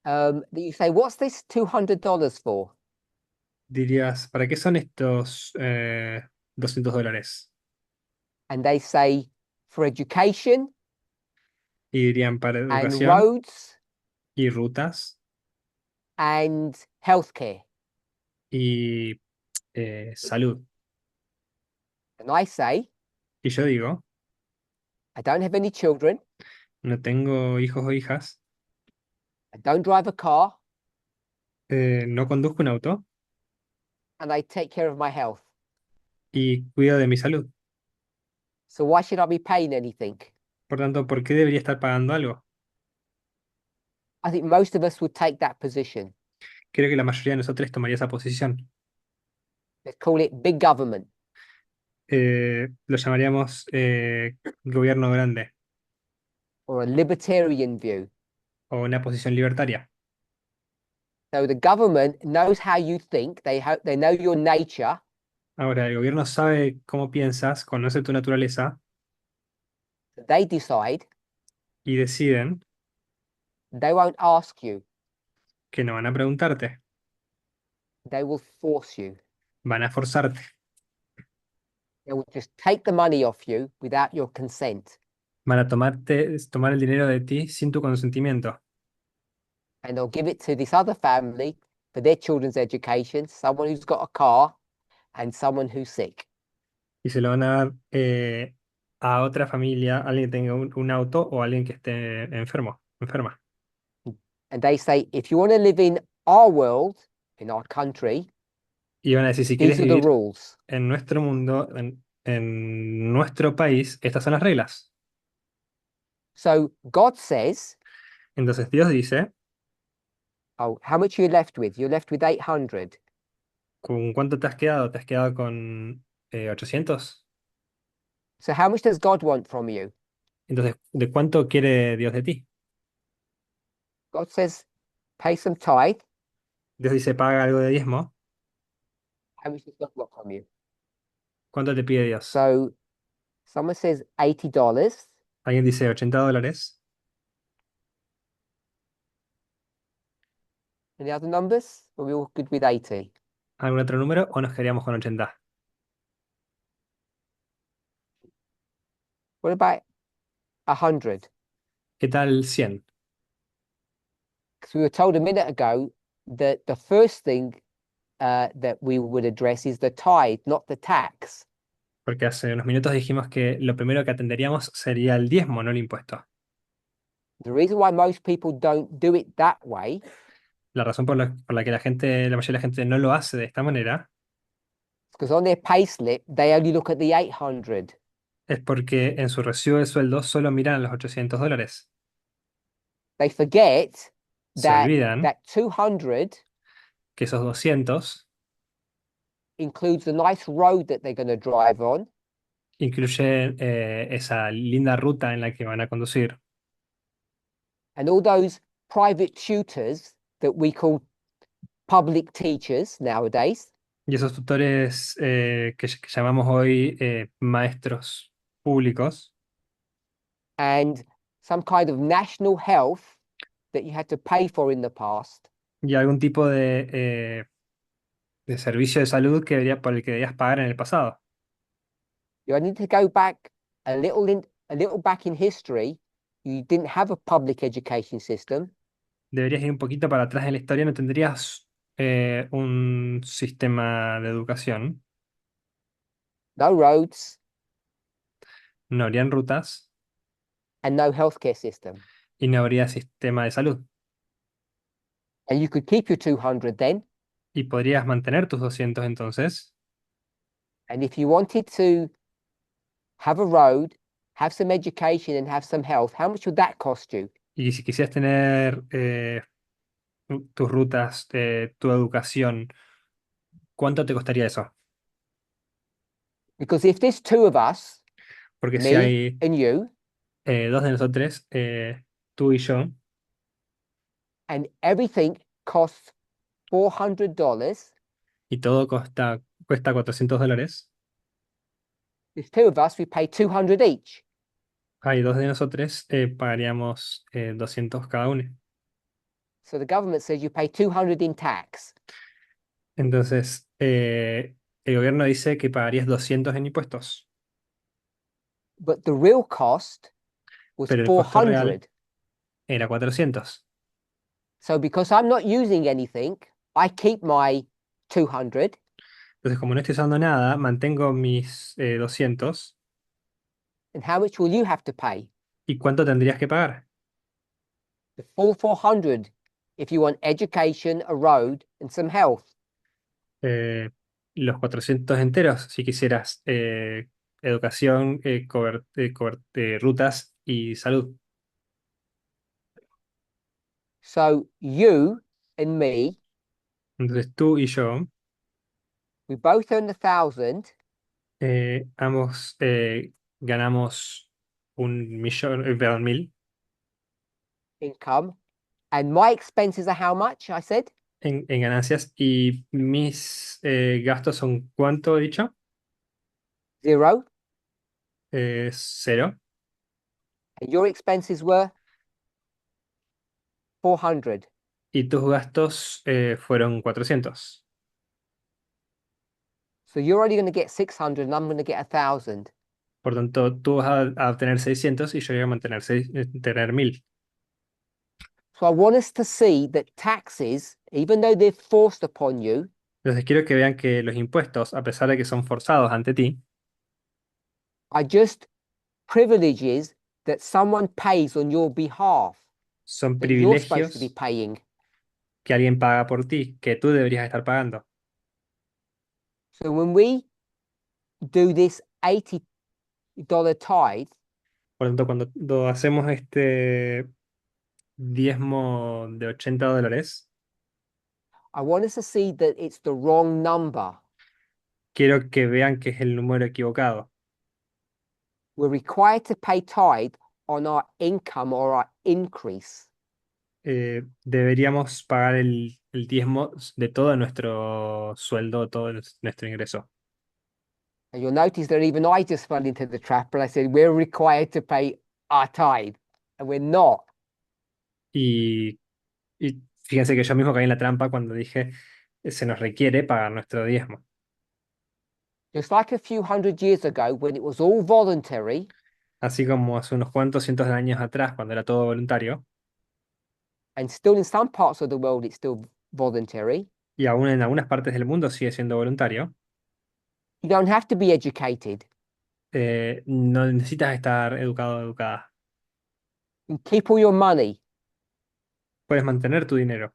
You say, what's this $200 for? Dirías, ¿para qué son estos $200? And they say, for education Y dirían, para and educación roads y rutas and healthcare. y salud. And I say, Y yo digo, I don't have any children. no tengo hijos o hijas, I don't drive a car, no conduzco un auto and I take care of my health. y cuido de mi salud. So why should I be paying anything? Por tanto, ¿por qué debería estar pagando algo? I think most of us would take that position. Creo que la mayoría de nosotros tomaría esa posición. Let's call it big government Lo llamaríamos gobierno grande or a libertarian view. o una posición libertaria. So the government knows how you think, they know your nature, Ahora, el gobierno sabe cómo piensas, conoce tu naturaleza they decide, y deciden they won't ask you, que no van a preguntarte, they will force you. van a forzarte, They will just take the money off you without your consent. van a tomar el dinero de ti sin tu consentimiento And they'll give it to this other family for their children's education, someone who's got a car and someone who's sick. y se lo van a dar a otra familia, alguien que tenga un auto o alguien que esté enferma. And they say, if you want to live in our world, in our country, Y van a decir, si quieres these are the vivir rules. en nuestro mundo, en nuestro país, estas son las reglas. So God says, Entonces Dios dice, oh, how much are you left with? You're left with 800. ¿con cuánto te has quedado? ¿Te has quedado con 800? So how much does God want from you? Entonces, ¿de cuánto quiere Dios de ti? God says, pay some tithe. Dios dice, paga algo de diezmo. How much does God want from you? ¿Cuánto te pide Dios? So someone says $80. Alguien dice $80. Any other numbers? Are we all good with 80? ¿Algún otro número o nos quedaríamos con 80? What about 100? ¿Qué tal 100? Because we were told a minute ago that the first thing that we would address is the tithe, not the tax. Porque hace unos minutos dijimos que lo primero que atenderíamos sería el diezmo, no el impuesto. The reason why most people don't do it that way La razón por la que la mayoría de la gente no lo hace de esta manera is because on their payslip, they only look at the 800. es porque en su recibo de sueldo solo miran a los $800. They forget Se that olvidan 200 que esos 200 includes the nice road that they're going to drive on, incluyen esa linda ruta en la que van a conducir and all those private tutors that we call public teachers nowadays, y esos tutores que llamamos hoy maestros públicos and some kind of national health that you had to pay for in the past. y algún tipo de servicio de salud por el que debías pagar en el pasado. You need to go back a little back in history. You didn't have a public education system. Deberías ir un poquito para atrás en la historia, no tendrías un sistema de educación, No roads, no habrían rutas and no healthcare system. y no habría sistema de salud. And you could keep your 200 then. Y podrías mantener tus 200 entonces. And if you wanted to have a road, have some education, and have some health, how much would that cost you? Y si quisieras tener tus rutas, tu educación, ¿cuánto te costaría eso? Because if there's two of us, Porque si me hay and you, dos de nosotros, tú y yo, and everything costs $400, y todo cuesta $400, There's two of us, we pay 200 each. hay dos de nosotros, pagaríamos 200 cada uno. So the government says you pay 200 in tax, Entonces, el gobierno dice que pagarías 200 en impuestos, but the real cost was pero el costo real 400. era 400. So because I'm not using anything, I keep my 200. Entonces, como no estoy usando nada, mantengo mis 200. And how much will you have to pay? ¿Y cuánto tendrías que pagar? The full 400 if you want education, a road, and some health. Eh, los 400 enteros, si quisieras educación, rutas y salud. So you and me, Entonces, tú y yo, we both earn 1,000 ambos ganamos 1 millón, perdón, 1000 income, and my expenses are how much? I said en ganancias y mis gastos son, ¿cuánto he dicho? 0, 0. and your expenses were 400. Y tus gastos fueron 400. So you're only going to get 600, and I'm going to get 1,000. Por tanto, tú vas a obtener 600 y yo voy a tener 1000. So I want us to see that taxes, even though they're forced upon you, Entonces quiero que vean que los impuestos, a pesar de que son forzados ante ti, are just privileges that someone pays on your behalf son that you're supposed to be privilegios paying. que alguien paga por ti, que tú deberías estar pagando. So when we do this $80 tithe, Por lo tanto, cuando hacemos este diezmo de $80, I want us to see that it's the wrong number. quiero que vean que es el número equivocado. We're required to pay tithe on our income or our increase. Deberíamos pagar el diezmo de todo nuestro sueldo, todo nuestro ingreso. And you'll notice that even I just fell into the trap and I said, we're required to pay our tithe, and we're not. Y, y fíjense que yo mismo caí en la trampa cuando dije, se nos requiere pagar nuestro diezmo. Just like a few hundred years ago when it was all voluntary, Así como hace unos cuantos cientos de años atrás, cuando era todo voluntario, and still in some parts of the world it's still voluntary. y aún en algunas partes del mundo sigue siendo voluntario, You don't have to be educated. no necesitas estar educado o educada. You can keep all your money. Puedes mantener tu dinero.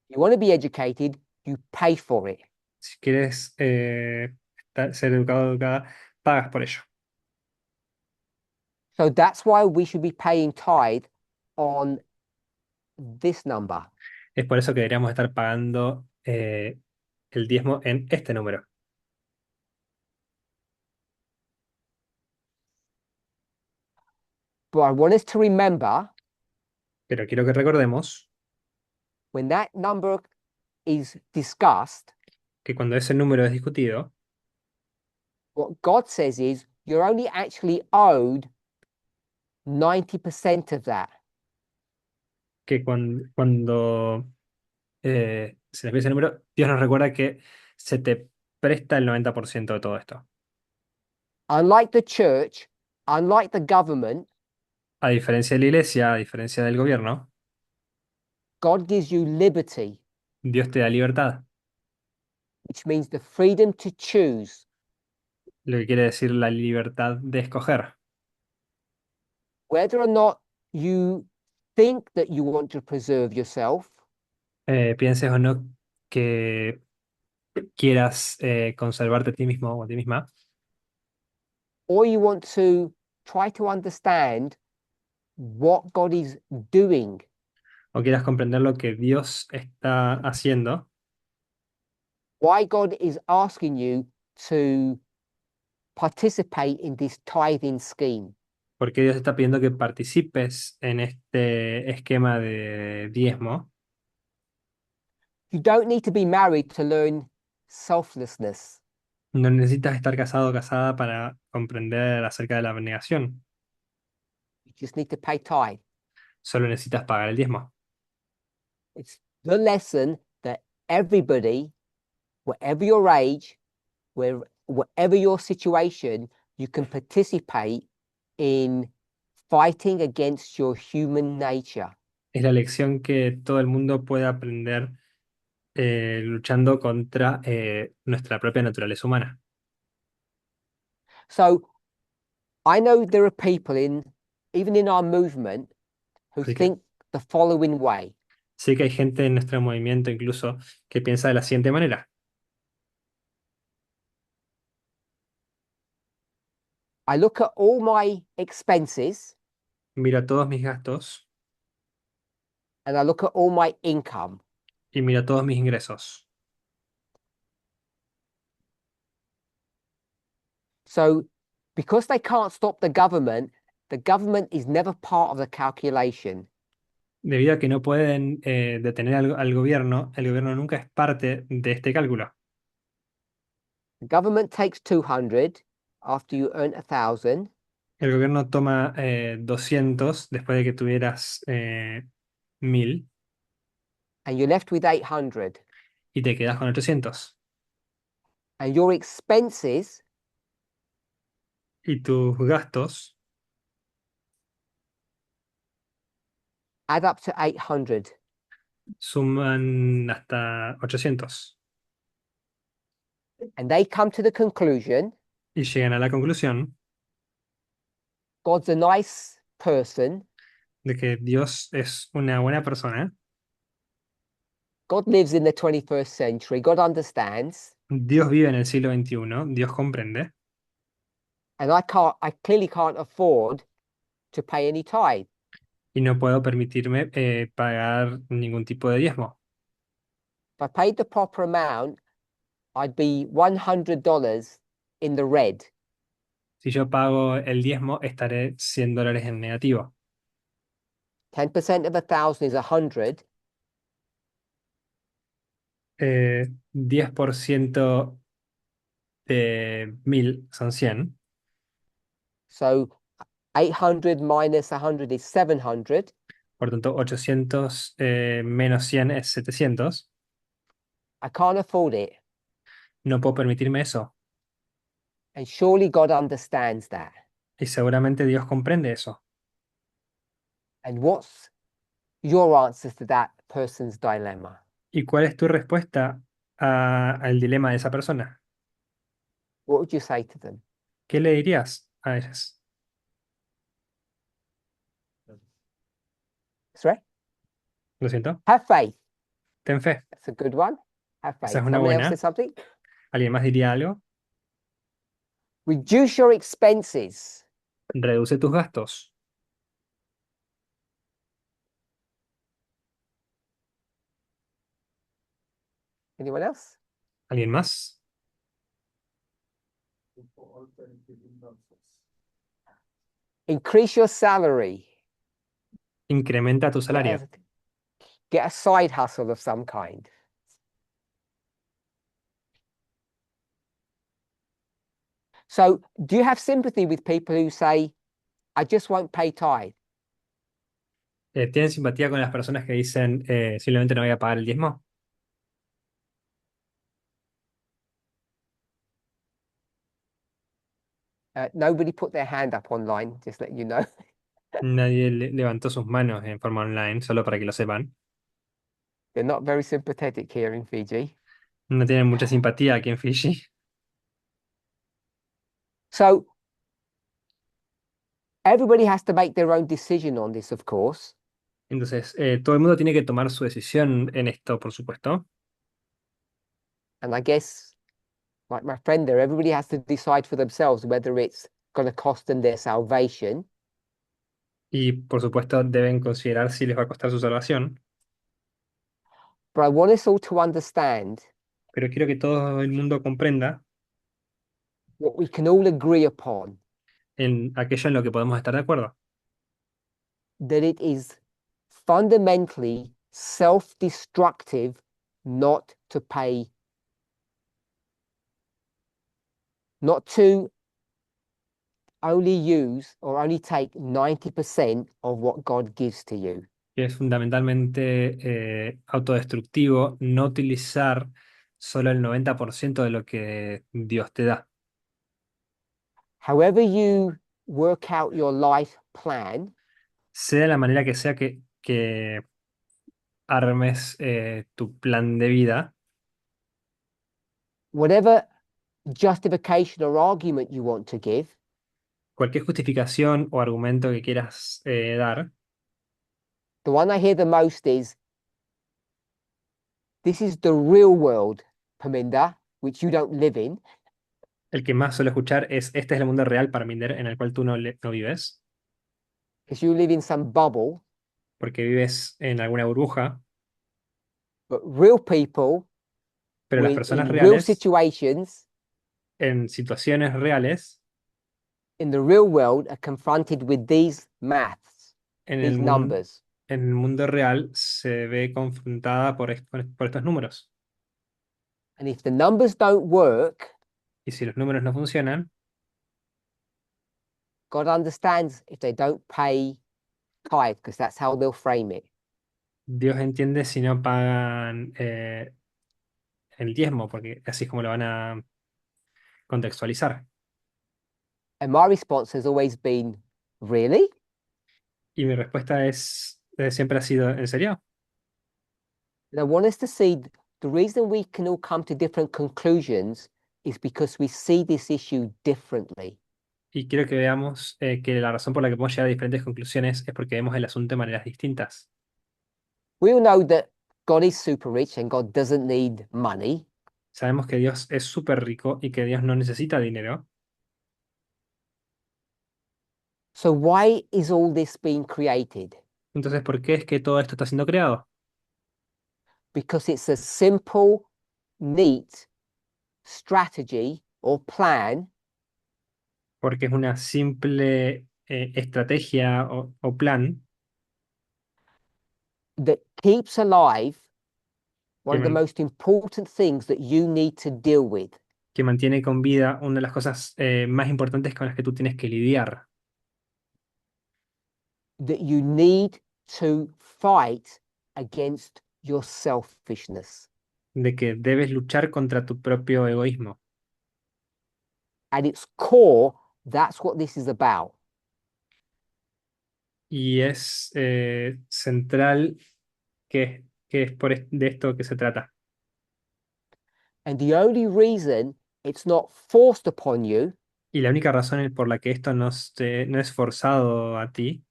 You want to be educated, you pay for it. Si quieres ser educado o educada, pagas por ello. So that's why we should be paying tithe on this number. Es por eso que deberíamos estar pagando el diezmo en este número. But I want us to remember Pero quiero que recordemos when that number is discussed, que cuando ese número es discutido, what God says is you're only actually owed 90% of that. que cuando se les ve ese número, Dios nos recuerda que se te presta el 90% de todo esto. Unlike the church, unlike the government, A diferencia de la iglesia, a diferencia del gobierno, God gives you liberty, Dios te da libertad, which means the freedom to choose lo que quiere decir la libertad de escoger. whether or not you think that you want to preserve yourself Pienses o no que quieras conservarte a ti mismo o a ti misma, or you want to try to understand what God is doing. o quieras comprender lo que Dios está haciendo, Why God is asking you to participate in this tithing scheme. porque Dios está pidiendo que participes en este esquema de diezmo. You don't need to be married to learn selflessness. No necesitas estar casado o casada para comprender acerca de la abnegación. You just need to pay tithe. Solo necesitas pagar el diezmo. It's the lesson that everybody, whatever your age, whatever your situation, you can participate in fighting against your human nature. Es la lección que todo el mundo puede aprender luchando contra nuestra propia naturaleza humana. So I know there are people even in our movement, who Así que think the following way. sé que hay gente en nuestro movimiento incluso que piensa de la siguiente manera. I look at all my expenses Mira todos mis gastos and I look at all my income. y mira todos mis ingresos. So because they can't stop the government is never part of the calculation. Debido a que no pueden detener al gobierno, el gobierno nunca es parte de este cálculo. The government takes 200 after you earn 1,000, El gobierno toma 200 después de que tuvieras 1000 and you're left with 800. y te quedas con 800. And your expenses Y tus gastos add up to 800. suman hasta 800 And they come to the conclusion y llegan a la conclusión God's a nice person. de que Dios es una buena persona. God lives in the 21st century. God understands. Dios vive en el siglo XXI, Dios comprende, And I clearly can't afford to pay any tithe. y no puedo permitirme pagar ningún tipo de diezmo. If I paid the proper amount, I'd be $100 in the red. Si yo pago el diezmo, estaré $100 en negativo. 10% of 1,000 is 100. 10% de 1000 son 100. So 800 minus 100 is 700. Por tanto, 800 menos 100 es 700. I can't afford it. No puedo permitirme eso. And surely God understands that. Y seguramente Dios comprende eso. And what's your answer to that person's dilemma? ¿Y cuál es tu respuesta al dilema de esa persona? What would you say to them? ¿Qué le dirías a ellas? Sorry? Lo siento. Have faith. Ten fe. That's a good one. Have Esa es faith. una Someone else buena. said something? ¿Alguien más diría algo? Reduce your expenses. Reduce tus gastos. Anyone else? ¿Alguien más? Increase your salary. Incrementa tu salario. Get a side hustle of some kind. So, do you have sympathy with people who say, I just won't pay tithe? ¿Tienen simpatía con las personas que dicen simplemente no voy a pagar el diezmo? Nobody put their hand up online, just let you know. Nadie levantó sus manos en forma online, solo para que lo sepan. They're not very sympathetic here in Fiji. No tienen mucha simpatía aquí en Fiji. So, everybody has to make their own decision on this, of course. Entonces, todo el mundo tiene que tomar su decisión en esto, por supuesto. And I guess, like my friend there, everybody has to decide for themselves whether it's going to cost them their salvation Y por supuesto deben considerar si les va a costar su salvación. but I want us all to understand Pero quiero que todo el mundo comprenda what we can all agree upon, en aquello en lo que podemos estar de acuerdo. that it is fundamentally self-destructive not to pay, not to only use or only take 90% of what God gives to you. Que es fundamentalmente autodestructivo no utilizar solo el 90% de lo que Dios te da. However you work out your life plan, Sea la manera que sea que armes tu plan de vida, whatever justification or argument you want to give, cualquier justificación o argumento que quieras dar, the one I hear the most is, this is the real world, Paminda, which you don't live in, el que más suelo escuchar es: este es el mundo real para Minder en el cual tú no vives, because you live in some bubble, porque vives en alguna burbuja, but real people pero las personas in real reales, situations en situaciones reales, in the real world are confronted with these maths, en el these mundo, numbers. en el mundo real se ve confrontada por estos números. And if the numbers don't work, Y si los números no funcionan, God understands if they don't pay tithe, because that's how they'll frame it. Dios entiende si no pagan el diezmo, porque así es como lo van a contextualizar. And my response has always been, really? Y mi respuesta siempre ha sido: ¿en serio? And I want us to see the reason we can all come to different conclusions is because we see this issue differently. Y quiero que veamos que la razón por la que podemos llegar a diferentes conclusiones es porque vemos el asunto de maneras distintas. We all know that God is super rich and God doesn't need money. Sabemos que Dios es súper rico y que Dios no necesita dinero. So why is all this being created? Entonces, ¿por qué es que todo esto está siendo creado? Because it's a simple, neat strategy or plan Porque es una simple estrategia o plan that keeps alive one que, of the most important things that you need to deal with. que mantiene con vida una de las cosas más importantes con las que tú tienes que lidiar, That you need to fight against your selfishness. de que debes luchar contra tu propio egoísmo. At its core, that's what this is about. Y es central que es de esto que se trata. And the only reason it's not forced upon you Y la única razón por la que esto no es forzado a ti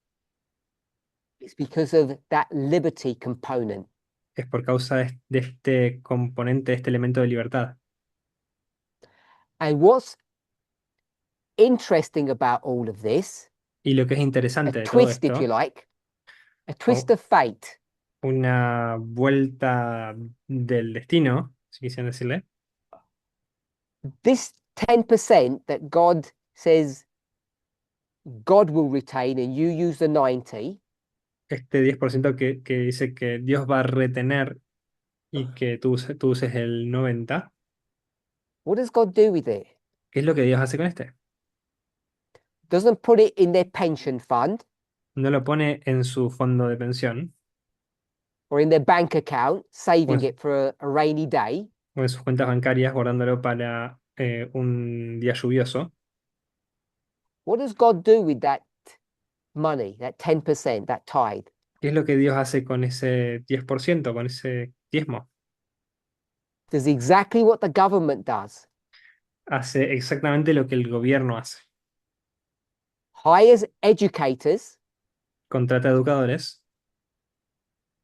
is because of that liberty component. es por causa de este componente, de este elemento de libertad. And what's interesting about all of this, Y lo que es a interesante de todo twist, if you esto, like, a twist o of fate, una vuelta del destino, si quisieran decirle, this 10% that God says God will retain and you use the 90, este 10% que dice que Dios va a retener y que tú uses el 90%, what does God do with it? ¿qué es lo que Dios hace con este? Doesn't put it in their pension fund No lo pone en su fondo de pensión or in their bank account, o saving it for a rainy day. o en sus cuentas bancarias guardándolo para un día lluvioso. What does God do with that money, that 10%, that tithe? ¿Qué es lo que Dios hace con ese 10%, con ese diezmo? Does exactly what the government does. Hace exactamente lo que el gobierno hace. Hires educators Contrata educadores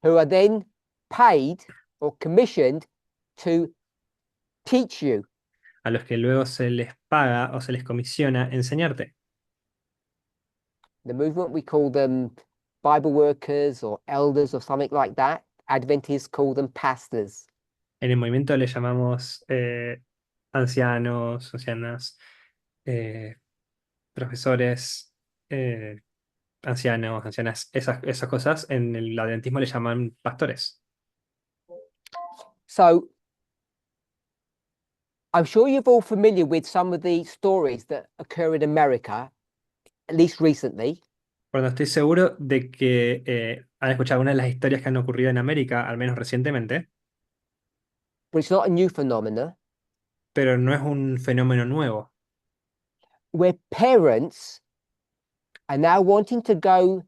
who are then paid or commissioned to teach you. a los que luego se les paga o se les comisiona enseñarte. The movement, we call them Bible workers or elders or something like that. Adventists call them pastors. En el movimiento le llamamos ancianos, ancianas, eh, profesores, eh, ancianos, ancianas, esas cosas. En el adventismo le llaman pastores. So I'm sure you're all familiar with some of the stories that occur in America, at least recently, Bueno, estoy seguro de que han escuchado algunas de las historias que han ocurrido en América, al menos recientemente, but it's not a new phenomenon, pero no es un fenómeno nuevo, where parents are now wanting to go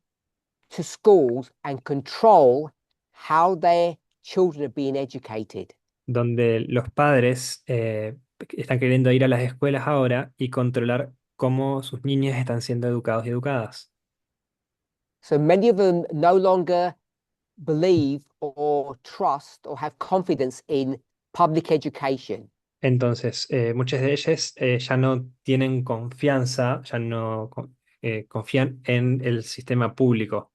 to schools and control how their children are being educated. donde los padres están queriendo ir a las escuelas ahora y controlar cómo sus niños están siendo educados y educadas. So many of them no longer believe or trust or have confidence in public education. Entonces, muchas de ellas ya no tienen confianza, ya no confían en el sistema público.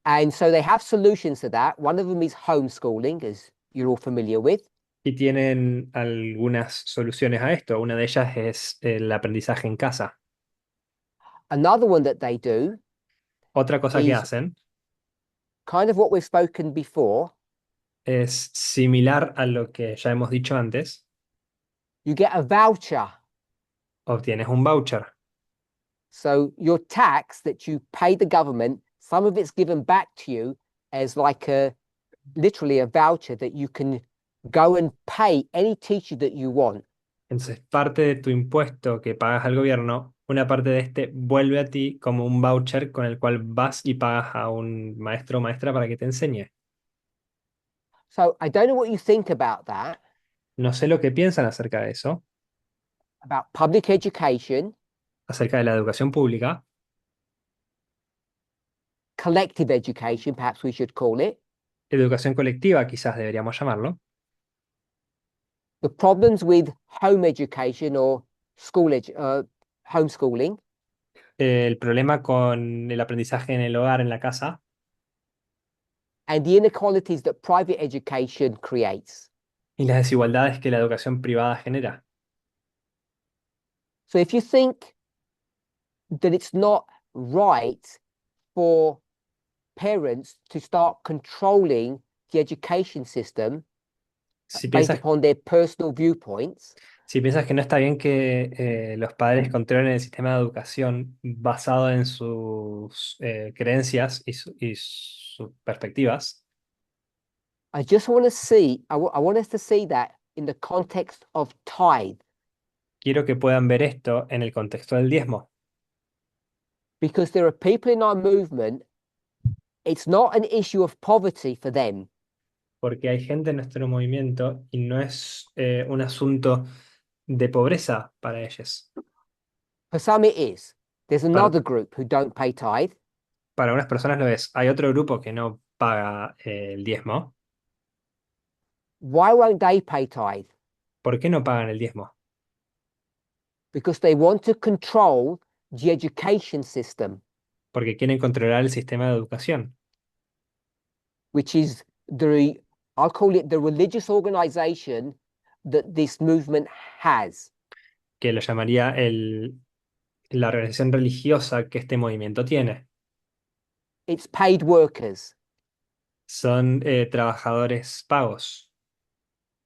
And so they have solutions to that. One of them is homeschooling, as you're all familiar with. Y tienen algunas soluciones a esto. Una de ellas es el aprendizaje en casa. Another one that they do Otra cosa que is hacen kind of what we've spoken before. es similar a lo que ya hemos dicho antes. You get a voucher. Obtienes un voucher. So your tax that you pay the government, some of it's given back to you as like literally a voucher that you can go and pay any teacher that you want. Entonces, parte de tu impuesto que pagas al gobierno, una parte de este vuelve a ti como un voucher con el cual vas y pagas a un maestro o maestra para que te enseñe. So I don't know what you think about that, No sé lo que piensan acerca de eso, about public education, acerca de la educación pública, collective education, perhaps we should call it, educación colectiva quizás deberíamos llamarlo, the problems with home education or homeschooling, el problema con el aprendizaje en el hogar, en la casa, and the inequalities that private education creates. y las desigualdades que la educación privada genera. So if you think that it's not right for parents to start controlling the education system Si based piensas, upon their personal viewpoints, si piensas que no está bien que los padres controlen el sistema de educación basado en sus creencias y sus perspectivas, I just want to see, I want us to see that in the context of tithe, quiero que puedan ver esto en el contexto del diezmo, because there are people in our movement, it's not an issue of poverty for them. porque hay gente en nuestro movimiento y no es un asunto de pobreza para ellos. For some, it is. There's Para, another group who don't pay tithe. para unas personas lo es. Hay otro grupo que no paga el diezmo. Why won't they pay tithe? ¿Por qué no pagan el diezmo? Because they want to control the education system, Porque quieren controlar el sistema de educación, which is I'll call it the religious organization that this movement has. que lo llamaría la organización religiosa que este movimiento tiene. It's paid workers. Son trabajadores pagos.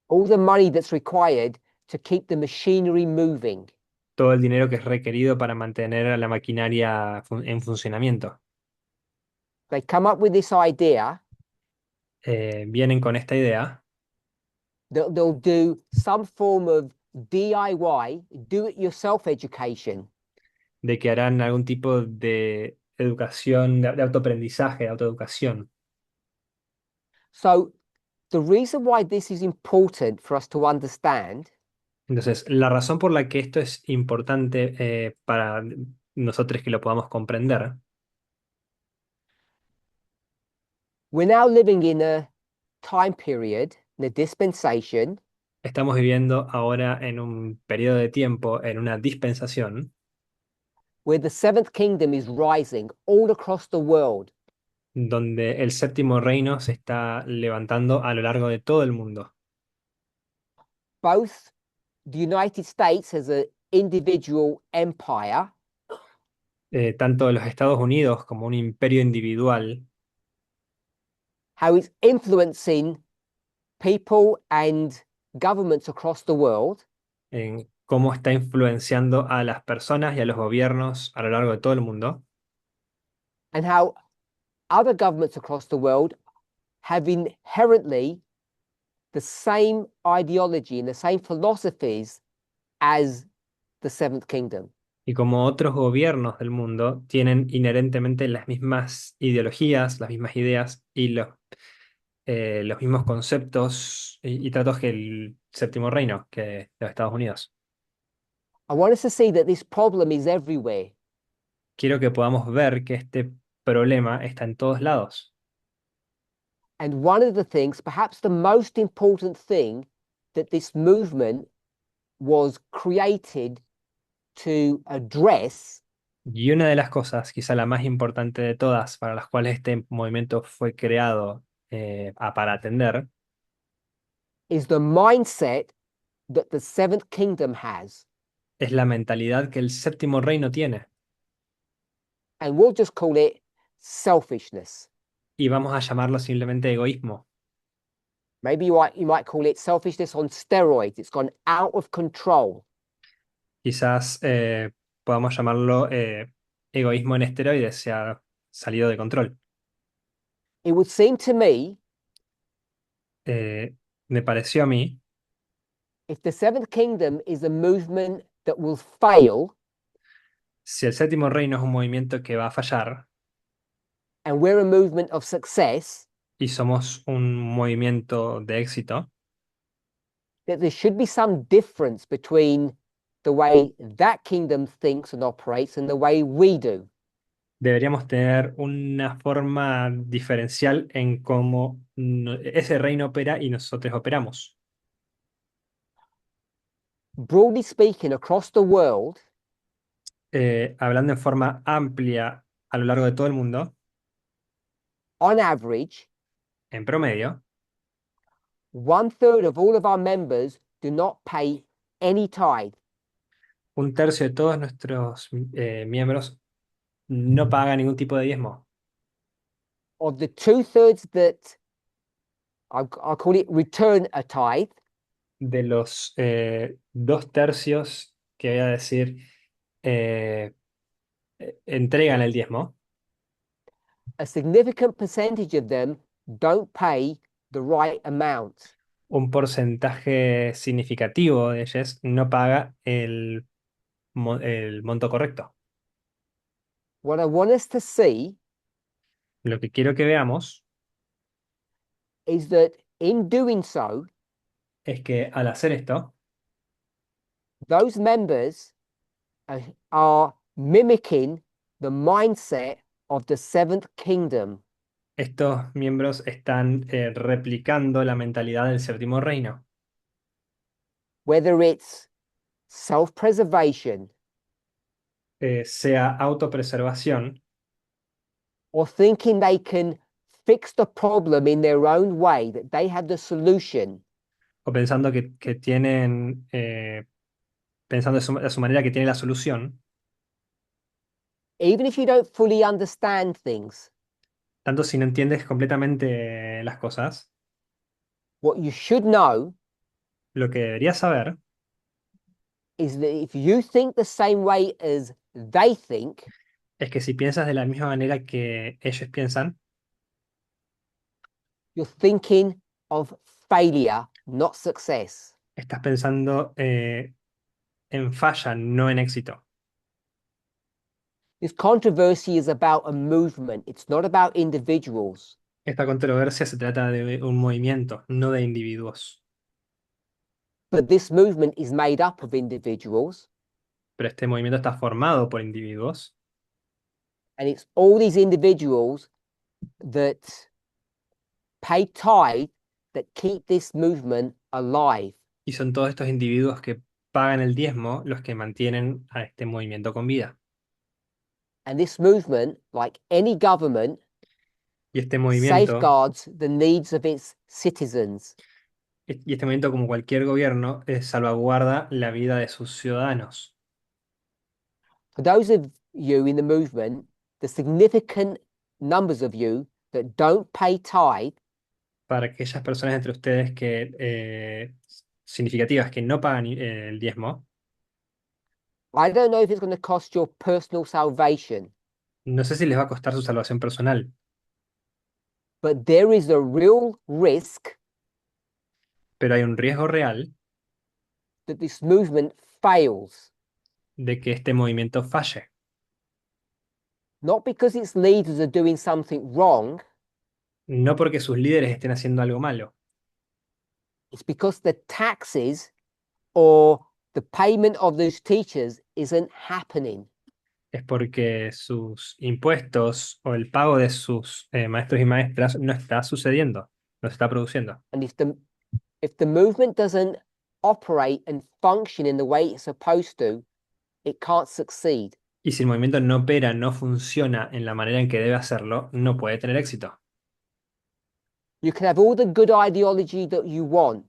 All the money that's required to keep the machinery moving. Todo el dinero que es requerido para mantener a la maquinaria en funcionamiento. They come up with this idea Vienen con esta idea that they'll do some form of DIY, do it yourself education. de que harán algún tipo de educación, de autoaprendizaje, de autoeducación. So, the reason why this is important for us to understand Entonces, la razón por la que esto es importante para nosotros que lo podamos comprender, we're now living in a time period, in a dispensation, estamos viviendo ahora en un periodo de tiempo, en una dispensación, where the seventh kingdom is rising all across the world. donde el séptimo reino se está levantando a lo largo de todo el mundo. Both the United States as an individual empire, Tanto los Estados Unidos como un imperio individual, how it's influencing people and governments across the world, en cómo está influenciando a las personas y a los gobiernos a lo largo de todo el mundo, and how other governments across the world have inherently the same ideology and the same philosophies as the Seventh Kingdom. y cómo otros gobiernos del mundo tienen inherentemente las mismas ideologías, las mismas ideas y los mismos conceptos y tratos que el Séptimo Reino, que los Estados Unidos. I want us to see that this problem is everywhere. Quiero que podamos ver que este problema está en todos lados. And one of the things, perhaps the most important thing that this movement was created to address, Y una de las cosas, quizá la más importante de todas, para las cuales este movimiento fue creado para atender, is the mindset that the Seventh Kingdom has. es la mentalidad que el Séptimo Reino tiene. And we'll just call it selfishness. Y vamos a llamarlo simplemente egoísmo. Maybe you might call it selfishness on steroids. It's gone out of control. Quizás podamos llamarlo egoísmo en esteroides, se ha salido de control. It would seem to me, Eh, Me pareció a mí, if the Seventh Kingdom is a movement that will fail, si el Séptimo Reino es un movimiento que va a fallar and we're a movement of success, y somos un movimiento de éxito, that there should be some difference between the way that kingdom thinks and operates and the way we do. deberíamos tener una forma diferencial en cómo ese reino opera y nosotros operamos. Broadly speaking, across the world, Hablando en forma amplia a lo largo de todo el mundo, on average, en promedio, 1/3 of all of our members do not pay any tithe. un tercio de todos nuestros miembros no paga ningún tipo de diezmo. Of the 2/3 that I call it return a tithe, De los dos tercios que voy a decir eh, entregan el diezmo, a significant percentage of them don't pay the right amount. un porcentaje significativo de ellos no paga el monto correcto. What I want us to see Lo que quiero que veamos is that in doing so, es que al hacer esto, those members are mimicking the mindset of the Seventh Kingdom. estos miembros están replicando la mentalidad del Séptimo Reino, Whether it's self-preservation sea autopreservación or thinking they can fix the problem in their own way, that they have the solution, o pensando que tienen, pensando de su manera que tiene la solución, even if you don't fully understand things, tanto si no entiendes completamente las cosas, what you should know lo que deberías saber is that if you think the same way as they think, es que si piensas de la misma manera que ellos piensan, you're thinking of failure, not success. estás pensando en falla, no en éxito. This controversy is about a movement, it's not about individuals. Esta controversia se trata de un movimiento, no de individuos. But this movement is made up of individuals, Pero este movimiento está formado por individuos and it's all these individuals that pay tithe that keep this movement alive. y son todos estos individuos que pagan el diezmo los que mantienen a este movimiento con vida. And this movement, like any government, Y este movimiento, safeguards the needs of its citizens. y este movimiento, como cualquier gobierno, salvaguarda la vida de sus ciudadanos. For those of you in the movement, the significant numbers of you that don't pay tithe para aquellas personas entre ustedes que significativas que no pagan el diezmo. I don't know if it's going to cost your personal salvation, No sé si les va a costar su salvación personal, but there is a real risk pero hay un riesgo real that this movement fails, de que este movimiento falle. not because its leaders are doing something wrong, No porque sus líderes estén haciendo algo malo, it's because the taxes or the payment of those teachers isn't happening. es porque sus impuestos o el pago de sus maestros y maestras no está sucediendo, no se está produciendo. And if the movement doesn't operate and function in the way it's supposed to, it can't succeed. Y si el movimiento no opera, no funciona en la manera en que debe hacerlo, no puede tener éxito. You can have all the good ideology that you want,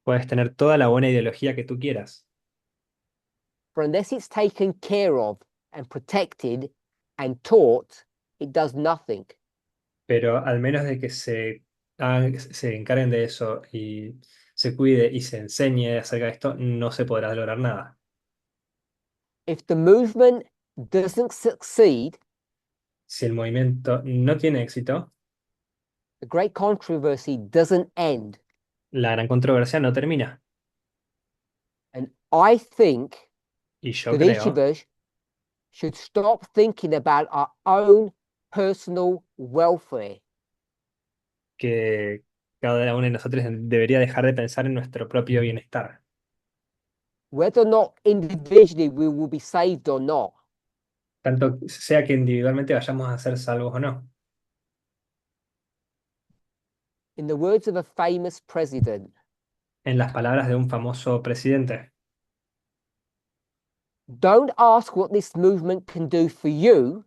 Puedes tener toda la buena ideología que tú quieras, but unless it's taken care of and protected and taught, it does nothing. pero al menos de que se encarguen de eso y se cuide y se enseñe acerca de esto, no se podrá lograr nada. If the movement doesn't succeed, Si el movimiento no tiene éxito, the great controversy doesn't end. la gran controversia no termina. And I think Y yo that each of creo us should stop thinking about our own personal welfare que cada uno de nosotros debería dejar de pensar en nuestro propio bienestar, whether or not individually we will be saved or not. tanto sea que individualmente vayamos a ser salvos o no. In the words of a famous president, En las palabras de un famoso presidente, don't ask what this movement can do for you,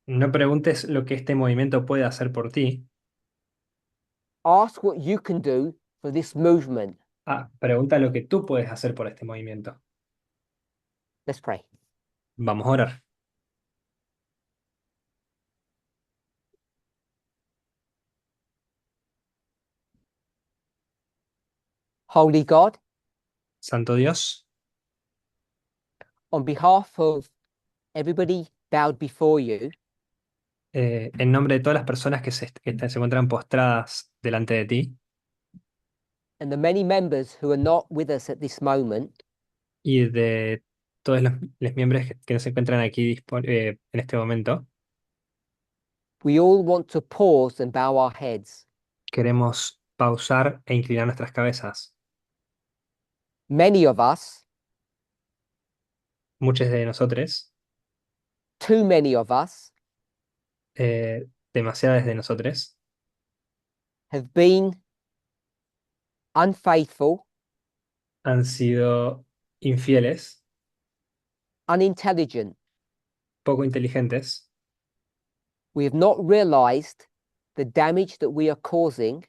no preguntes lo que este movimiento puede hacer por ti, ask what you can do for this movement. pregunta lo que tú puedes hacer por este movimiento. Let's pray. Vamos a orar. Holy God, Santo Dios, on behalf of everybody bowed before you, en nombre de todas las personas que se encuentran postradas delante de ti and the many members who are not with us at this moment, y de todos los miembros que se encuentran aquí en este momento, we all want to pause and bow our heads. queremos pausar e inclinar nuestras cabezas. Many of us, Muchos de nosotros, too many of us, demasiadas de nosotros, have been unfaithful, han sido infieles, unintelligent. poco inteligentes, We have not realized the damage that we are causing,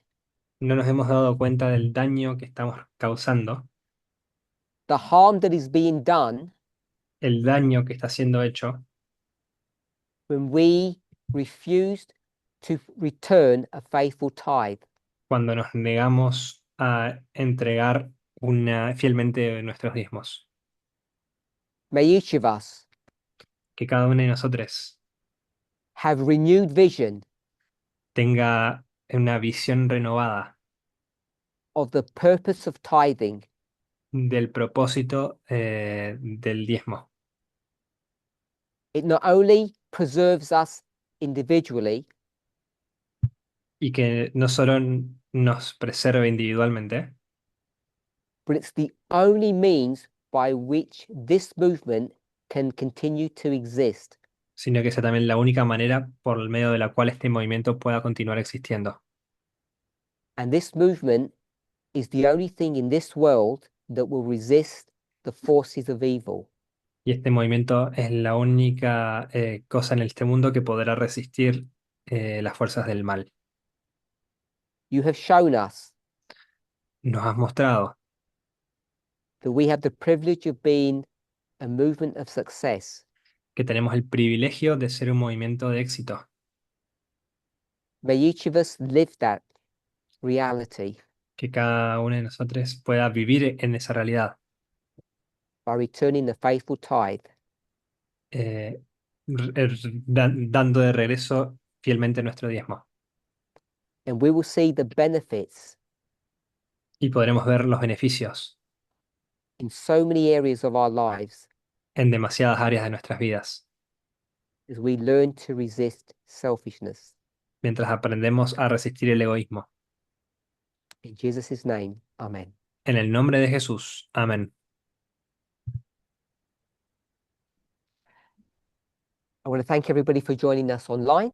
no nos hemos dado cuenta del daño que estamos causando, the harm that is being done el daño que está siendo hecho when we refused to return a faithful tithe. cuando nos negamos a entregar fielmente nuestros diezmos. May each of us Que cada uno de nosotros have renewed vision tenga una visión renovada of the purpose of tithing. del propósito del diezmo. It not only preserves us individually, Y que no solo nos preserve individualmente, but it's the only means by which this movement can continue to exist. sino que sea también la única manera por el medio de la cual este movimiento pueda continuar existiendo. And this movement is the only thing in this world that will resist the forces of evil. Y este movimiento es la única cosa en este mundo que podrá resistir las fuerzas del mal. You have shown us Nos has mostrado that we have the privilege of being a movement of success. que tenemos el privilegio de ser un movimiento de éxito. May each of us live that reality que cada uno de nosotros pueda vivir en esa realidad, by returning the faithful tithe, eh, dando de regreso fielmente nuestro diezmo. and we will see the benefits Y podremos ver los beneficios in so many areas of our lives en demasiadas áreas de nuestras vidas, as we learn to resist selfishness. mientras aprendemos a resistir el egoísmo. In Jesus' name, amen. En el nombre de Jesús. Amén. I want to thank everybody for joining us online.